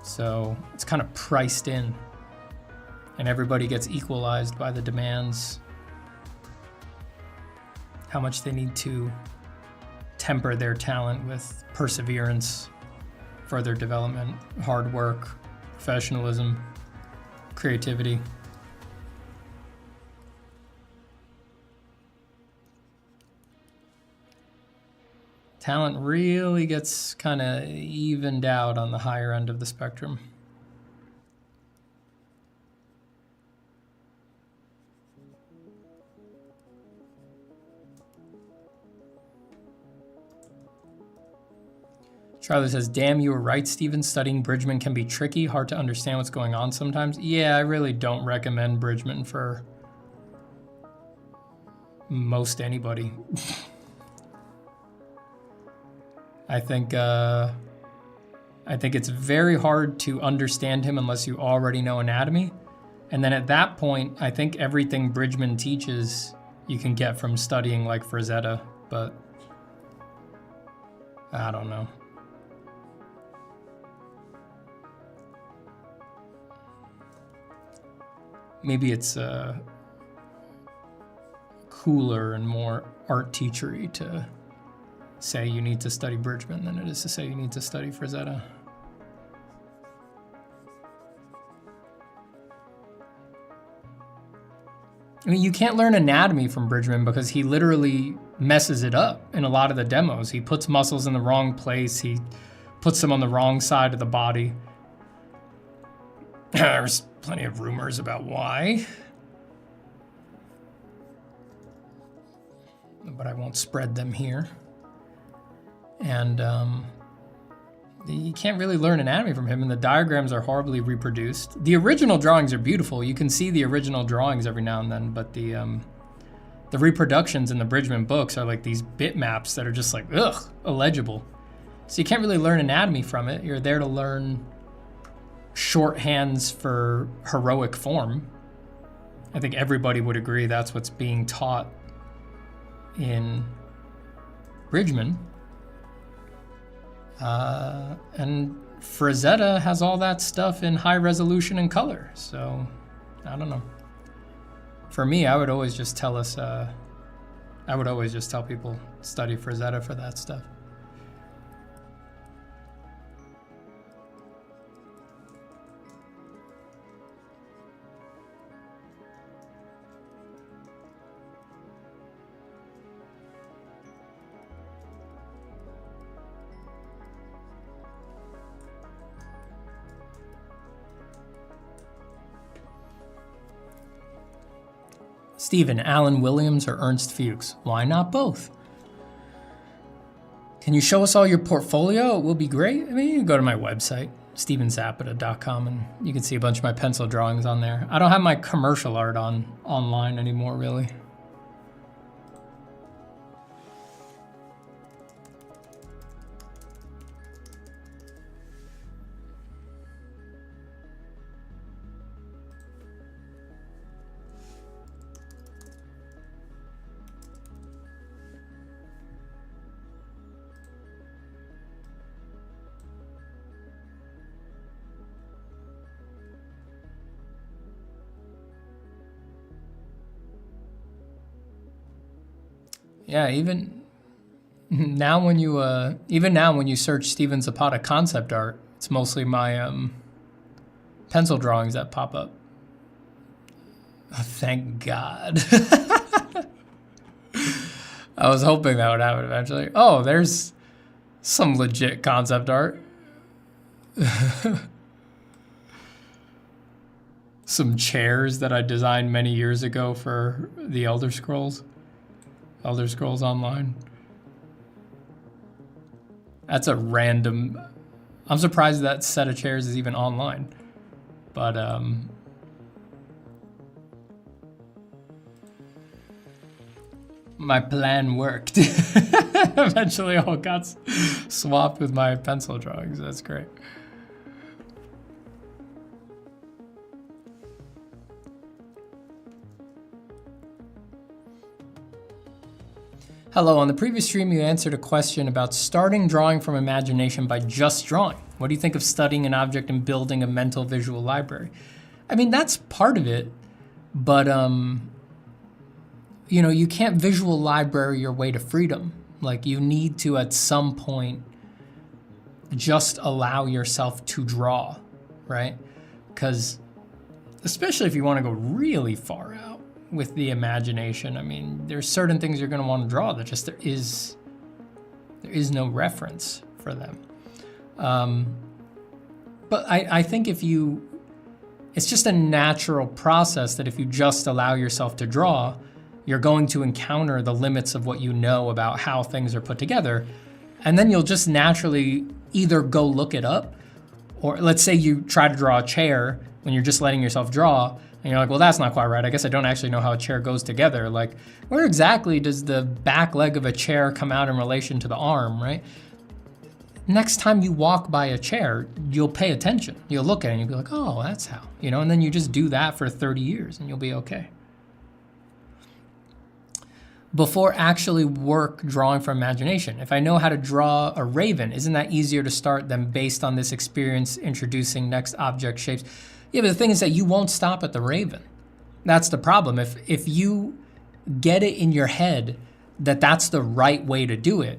So it's kind of priced in, and everybody gets equalized by the demands, how much they need to temper their talent with perseverance, further development, hard work, professionalism, creativity. Talent really gets kind of evened out on the higher end of the spectrum. Charlie says, damn, you were right, Steven. Studying Bridgman can be tricky, hard to understand what's going on sometimes. Yeah, I really don't recommend Bridgman for most anybody. I think it's very hard to understand him unless you already know anatomy. And then at that point, I think everything Bridgman teaches you can get from studying like Frazetta, but I don't know. Maybe it's cooler and more art teachery to say you need to study Bridgman than it is to say you need to study Frazetta. I mean, you can't learn anatomy from Bridgman because he literally messes it up in a lot of the demos. He puts muscles in the wrong place. He puts them on the wrong side of the body. There's plenty of rumors about why, but I won't spread them here. And you can't really learn anatomy from him, and the diagrams are horribly reproduced. The original drawings are beautiful. You can see the original drawings every now and then, but the reproductions in the Bridgman books are like these bitmaps that are just like, ugh, illegible. So you can't really learn anatomy from it. You're there to learn shorthands for heroic form. I think everybody would agree that's what's being taught in Bridgman. And Frazetta has all that stuff in high resolution and color. So, I don't know. For me, I would always just tell people study Frazetta for that stuff. Steven, Alan Williams or Ernst Fuchs? Why not both? Can you show us all your portfolio? It will be great. I mean, you can go to my website, stevenzapata.com, and you can see a bunch of my pencil drawings on there. I don't have my commercial art online anymore, really. Yeah, even now when you search Steven Zapata concept art, it's mostly my pencil drawings that pop up. Oh, thank God. I was hoping that would happen eventually. Oh, there's some legit concept art. some chairs that I designed many years ago for the Elder Scrolls Online. That's a random, I'm surprised that set of chairs is even online, but my plan worked. Eventually all got swapped with my pencil drawings. That's great. Hello, on the previous stream you answered a question about starting drawing from imagination by just drawing. What do you think of studying an object and building a mental visual library? I mean, that's part of it, but you know, you can't visual library your way to freedom. Like, you need to, at some point, just allow yourself to draw, right? Because especially if you want to go really far out with the imagination, I mean, there's certain things you're going to want to draw that just there is no reference for them. But I think it's just a natural process that if you just allow yourself to draw, you're going to encounter the limits of what you know about how things are put together. And then you'll just naturally either go look it up, or let's say you try to draw a chair when you're just letting yourself draw, and you're like, well, that's not quite right. I guess I don't actually know how a chair goes together. Like, where exactly does the back leg of a chair come out in relation to the arm, right? Next time you walk by a chair, you'll pay attention. You'll look at it and you'll be like, oh, that's how, you know, and then you just do that for 30 years and you'll be okay. Before actually work drawing from imagination, if I know how to draw a raven, isn't that easier to start than based on this experience introducing next object shapes? Yeah, but the thing is that you won't stop at the raven. That's the problem. If you get it in your head that that's the right way to do it,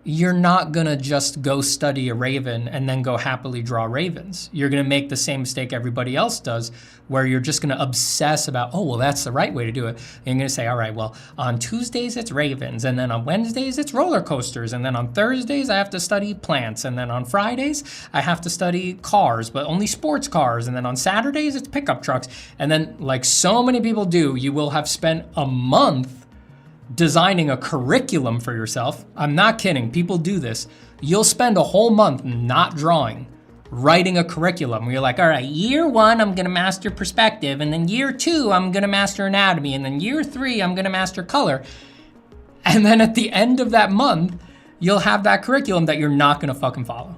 you're not gonna just go study a raven and then go happily draw ravens. You're gonna make the same mistake everybody else does, where you're just gonna obsess about, oh, well, that's the right way to do it. And you're gonna say, all right, well, on Tuesdays it's ravens, and then on Wednesdays it's roller coasters, and then on Thursdays I have to study plants, and then on Fridays I have to study cars, but only sports cars, and then on Saturdays it's pickup trucks. And then, like so many people do, you will have spent a month designing a curriculum for yourself. I'm not kidding, people do this. You'll spend a whole month not drawing, writing a curriculum where you're like, all right, year 1, I'm gonna master perspective, and then year 2, I'm gonna master anatomy, and then year 3, I'm gonna master color. And then at the end of that month, you'll have that curriculum that you're not gonna fucking follow.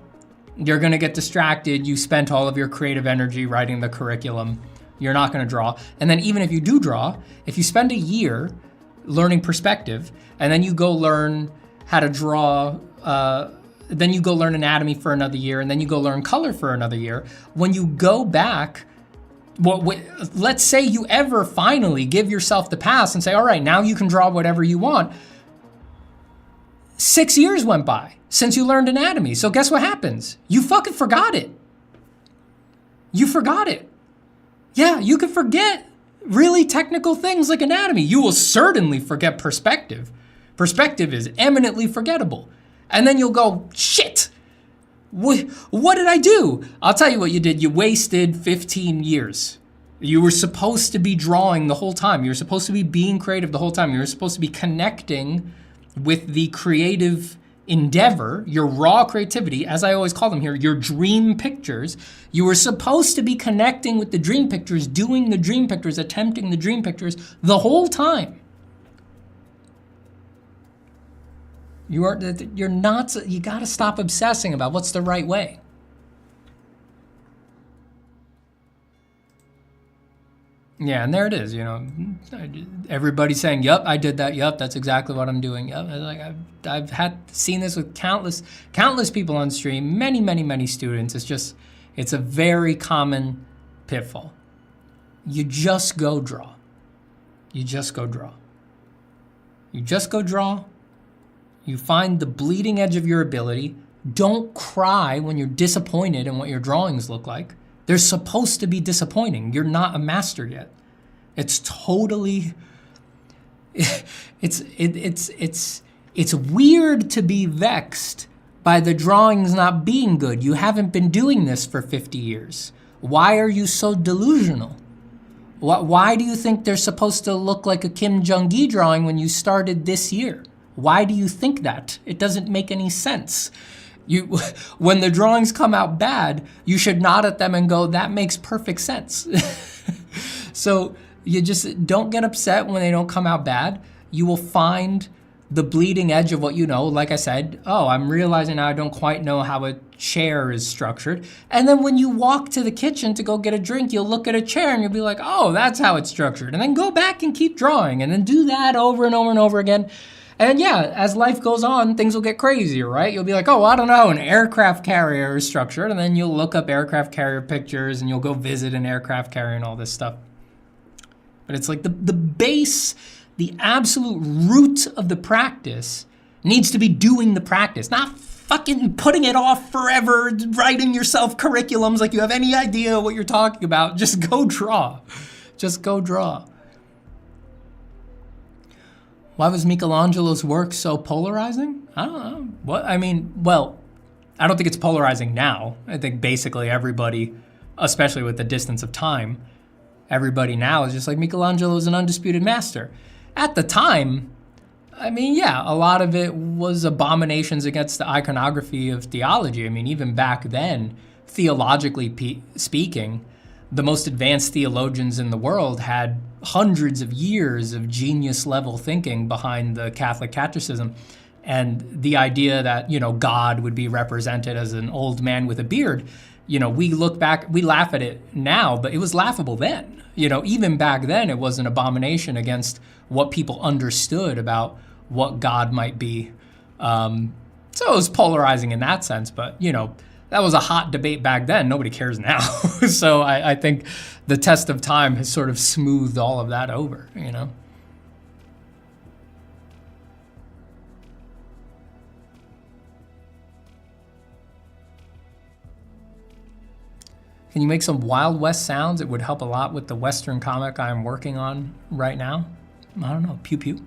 You're gonna get distracted, you spent all of your creative energy writing the curriculum, you're not gonna draw. And then even if you do draw, if you spend a year learning perspective, and then you go learn how to draw, then you go learn anatomy for another year, and then you go learn color for another year. When you go back, let's say you ever finally give yourself the pass and say, all right, now you can draw whatever you want. 6 years went by since you learned anatomy. So guess what happens? You fucking forgot it. You forgot it. Yeah, you can forget really technical things like anatomy. You will certainly forget perspective. Perspective is eminently forgettable. And then you'll go, shit, what did I do? I'll tell you what you did. You wasted 15 years. You were supposed to be drawing the whole time. You were supposed to be being creative the whole time. You were supposed to be connecting with the creative endeavor, your raw creativity, as I always call them here, your dream pictures. You were supposed to be connecting with the dream pictures, doing the dream pictures, attempting the dream pictures the whole time. You're not, you gotta stop obsessing about what's the right way. Yeah, and there it is, you know, everybody's saying, yep, I did that, yep, that's exactly what I'm doing. Yep. Like I've seen this with countless people on stream, many students. It's a very common pitfall. You just go draw. You just go draw. You just go draw. You find the bleeding edge of your ability. Don't cry when you're disappointed in what your drawings look like. They're supposed to be disappointing. You're not a master yet. It's totally, it's weird to be vexed by the drawings not being good. You haven't been doing this for 50 years. Why are you so delusional? Why do you think they're supposed to look like a Kim Jong-gi drawing when you started this year? Why do you think that? It doesn't make any sense. When the drawings come out bad, you should nod at them and go, that makes perfect sense. So you just don't get upset when they don't come out bad. You will find the bleeding edge of what you know. Like I said, oh, I'm realizing now I don't quite know how a chair is structured. And then when you walk to the kitchen to go get a drink, you'll look at a chair and you'll be like, oh, that's how it's structured. And then go back and keep drawing and then do that over and over and over again. And yeah, as life goes on, things will get crazier, right? You'll be like, oh, I don't know, an aircraft carrier is structured. And then you'll look up aircraft carrier pictures and you'll go visit an aircraft carrier and all this stuff. But it's like the base, the absolute root of the practice needs to be doing the practice, not fucking putting it off forever, writing yourself curriculums like you have any idea what you're talking about. Just go draw. Just go draw. Why was Michelangelo's work so polarizing? I don't know. What? I mean, well, I don't think it's polarizing now. I think basically everybody, especially with the distance of time, everybody now is just like Michelangelo's an undisputed master. At the time, I mean, yeah, a lot of it was abominations against the iconography of theology. I mean, even back then, theologically speaking, the most advanced theologians in the world had hundreds of years of genius-level thinking behind the Catholic catechism. And the idea that, you know, God would be represented as an old man with a beard, you know, we look back, we laugh at it now, but it was laughable then. You know, even back then, it was an abomination against what people understood about what God might be. So it was polarizing in that sense, but, you know, that was a hot debate back then. Nobody cares now. So I think the test of time has sort of smoothed all of that over, you know? Can you make some Wild West sounds? It would help a lot with the Western comic I'm working on right now. I don't know, pew pew.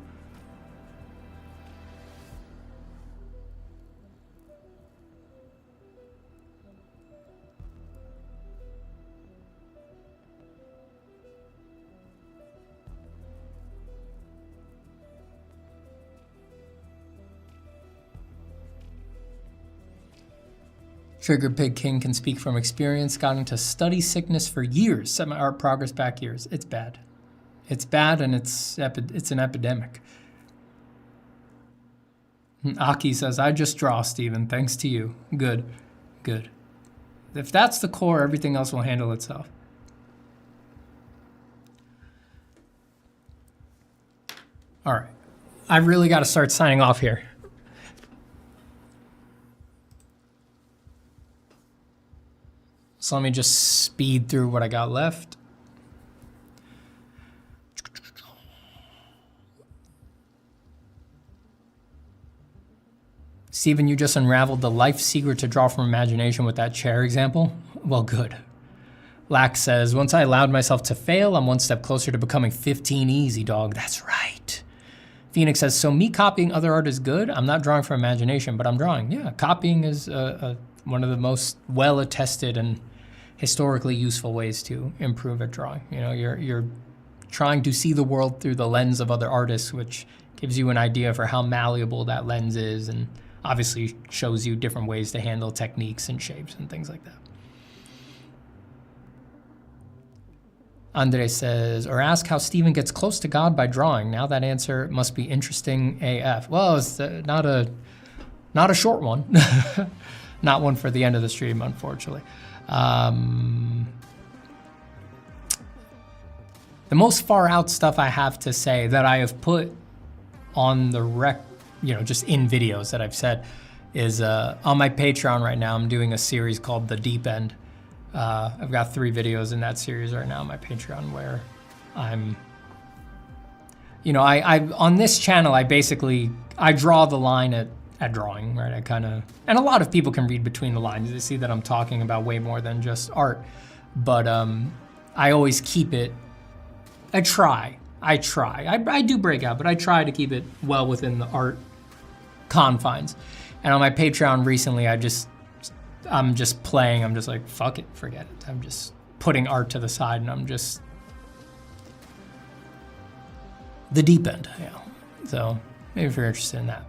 Trigger Pig King can speak from experience, got into study sickness for years, set my art progress back years. It's bad. It's bad and it's an epidemic. Aki says, I just draw, Steven, thanks to you. Good, good. If that's the core, everything else will handle itself. All right, I really got to start signing off here. So let me just speed through what I got left. Steven, you just unraveled the life secret to draw from imagination with that chair example. Well, good. Lax says, once I allowed myself to fail, I'm one step closer to becoming 15 easy, dog. That's right. Phoenix says, so me copying other art is good? I'm not drawing from imagination, but I'm drawing. Yeah, copying is one of the most well-attested and historically useful ways to improve at drawing. You know, you're trying to see the world through the lens of other artists, which gives you an idea for how malleable that lens is, and obviously shows you different ways to handle techniques and shapes and things like that. Andre says, or ask how Steven gets close to God by drawing. Now that answer must be interesting AF. Well, it's not a short one. Not one for the end of the stream, unfortunately. The most far out stuff I have to say that I have put on the just in videos that I've said is on my Patreon right now. I'm doing a series called The Deep End. I've got 3 videos in that series right now on my Patreon where I'm, I on this channel, I draw the line at drawing, right? And a lot of people can read between the lines. They see that I'm talking about way more than just art, but I always keep it, I do break out, but I try to keep it well within the art confines. And on my Patreon recently, I'm just playing, I'm just like, fuck it, forget it. I'm just putting art to the side and I'm just the deep end. Yeah. So maybe if you're interested in that.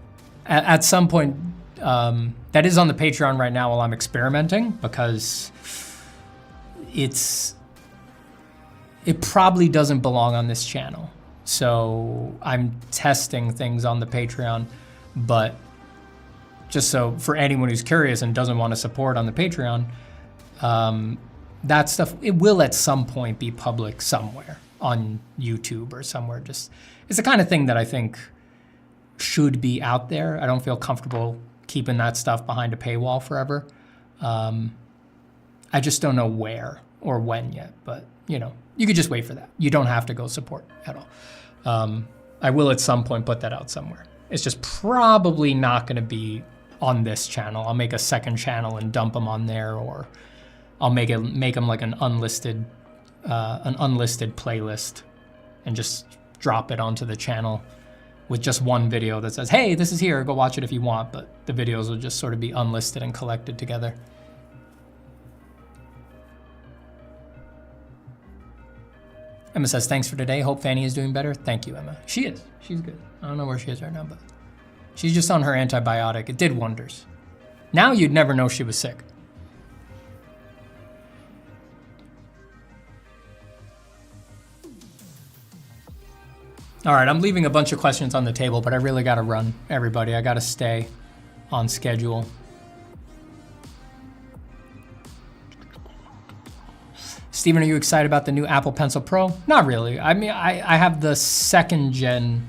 At some point, that is on the Patreon right now while I'm experimenting, because it probably doesn't belong on this channel. So I'm testing things on the Patreon, but just so for anyone who's curious and doesn't want to support on the Patreon, that stuff, it will at some point be public somewhere on YouTube or somewhere. Just, it's the kind of thing that I think should be out there. I don't feel comfortable keeping that stuff behind a paywall forever. I just don't know where or when yet, but you know, you could just wait for that. You don't have to go support at all. I will at some point put that out somewhere. It's just probably not gonna be on this channel. I'll make a second channel and dump them on there, or I'll make them like an unlisted playlist and just drop it onto the channel with just one video that says, hey, this is here, go watch it if you want, but the videos will just sort of be unlisted and collected together. Emma says, thanks for today. Hope Fanny is doing better. Thank you, Emma. She is. She's good. I don't know where she is right now, but she's just on her antibiotic. It did wonders. Now you'd never know she was sick. All right, I'm leaving a bunch of questions on the table, but I really gotta run, everybody. I gotta stay on schedule. Steven, are you excited about the new Apple Pencil Pro? Not really. I mean, I have the 2nd gen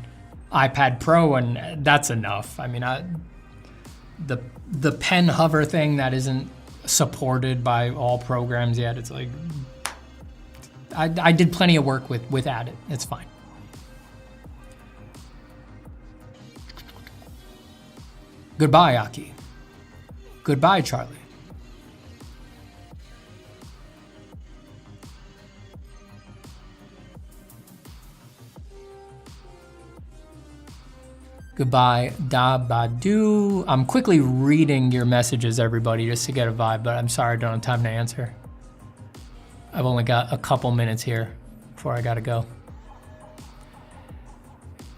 iPad Pro, and that's enough. I mean, the pen hover thing that isn't supported by all programs yet, it's like, I did plenty of work with it. It's fine. Goodbye, Aki. Goodbye, Charlie. Goodbye, Dabadu. I'm quickly reading your messages, everybody, just to get a vibe, but I'm sorry I don't have time to answer. I've only got a couple minutes here before I gotta go.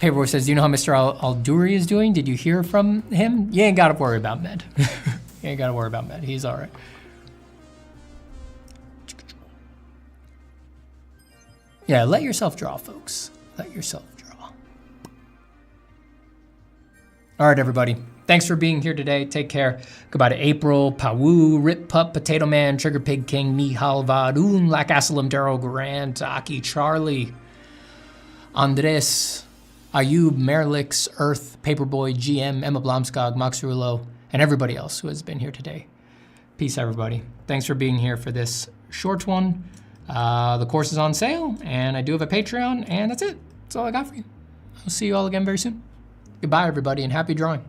Paperboy says, do you know how Mr. Alduri is doing? Did you hear from him? You ain't gotta worry about Med. You ain't gotta worry about Med. He's all right. Yeah, let yourself draw, folks. Let yourself draw. All right, everybody. Thanks for being here today. Take care. Goodbye to April, Pawoo, Rip Pup, Potato Man, Trigger Pig King, Nihal Vadun, Lack Asalam, Daryl Grant, Aki, Charlie, Andres, Ayub, Merlix, Earth, Paperboy, GM, Emma Blomskog, Maxulo, and everybody else who has been here today. Peace, everybody. Thanks for being here for this short one. The course is on sale, and I do have a Patreon, and that's it. That's all I got for you. I'll see you all again very soon. Goodbye, everybody, and happy drawing.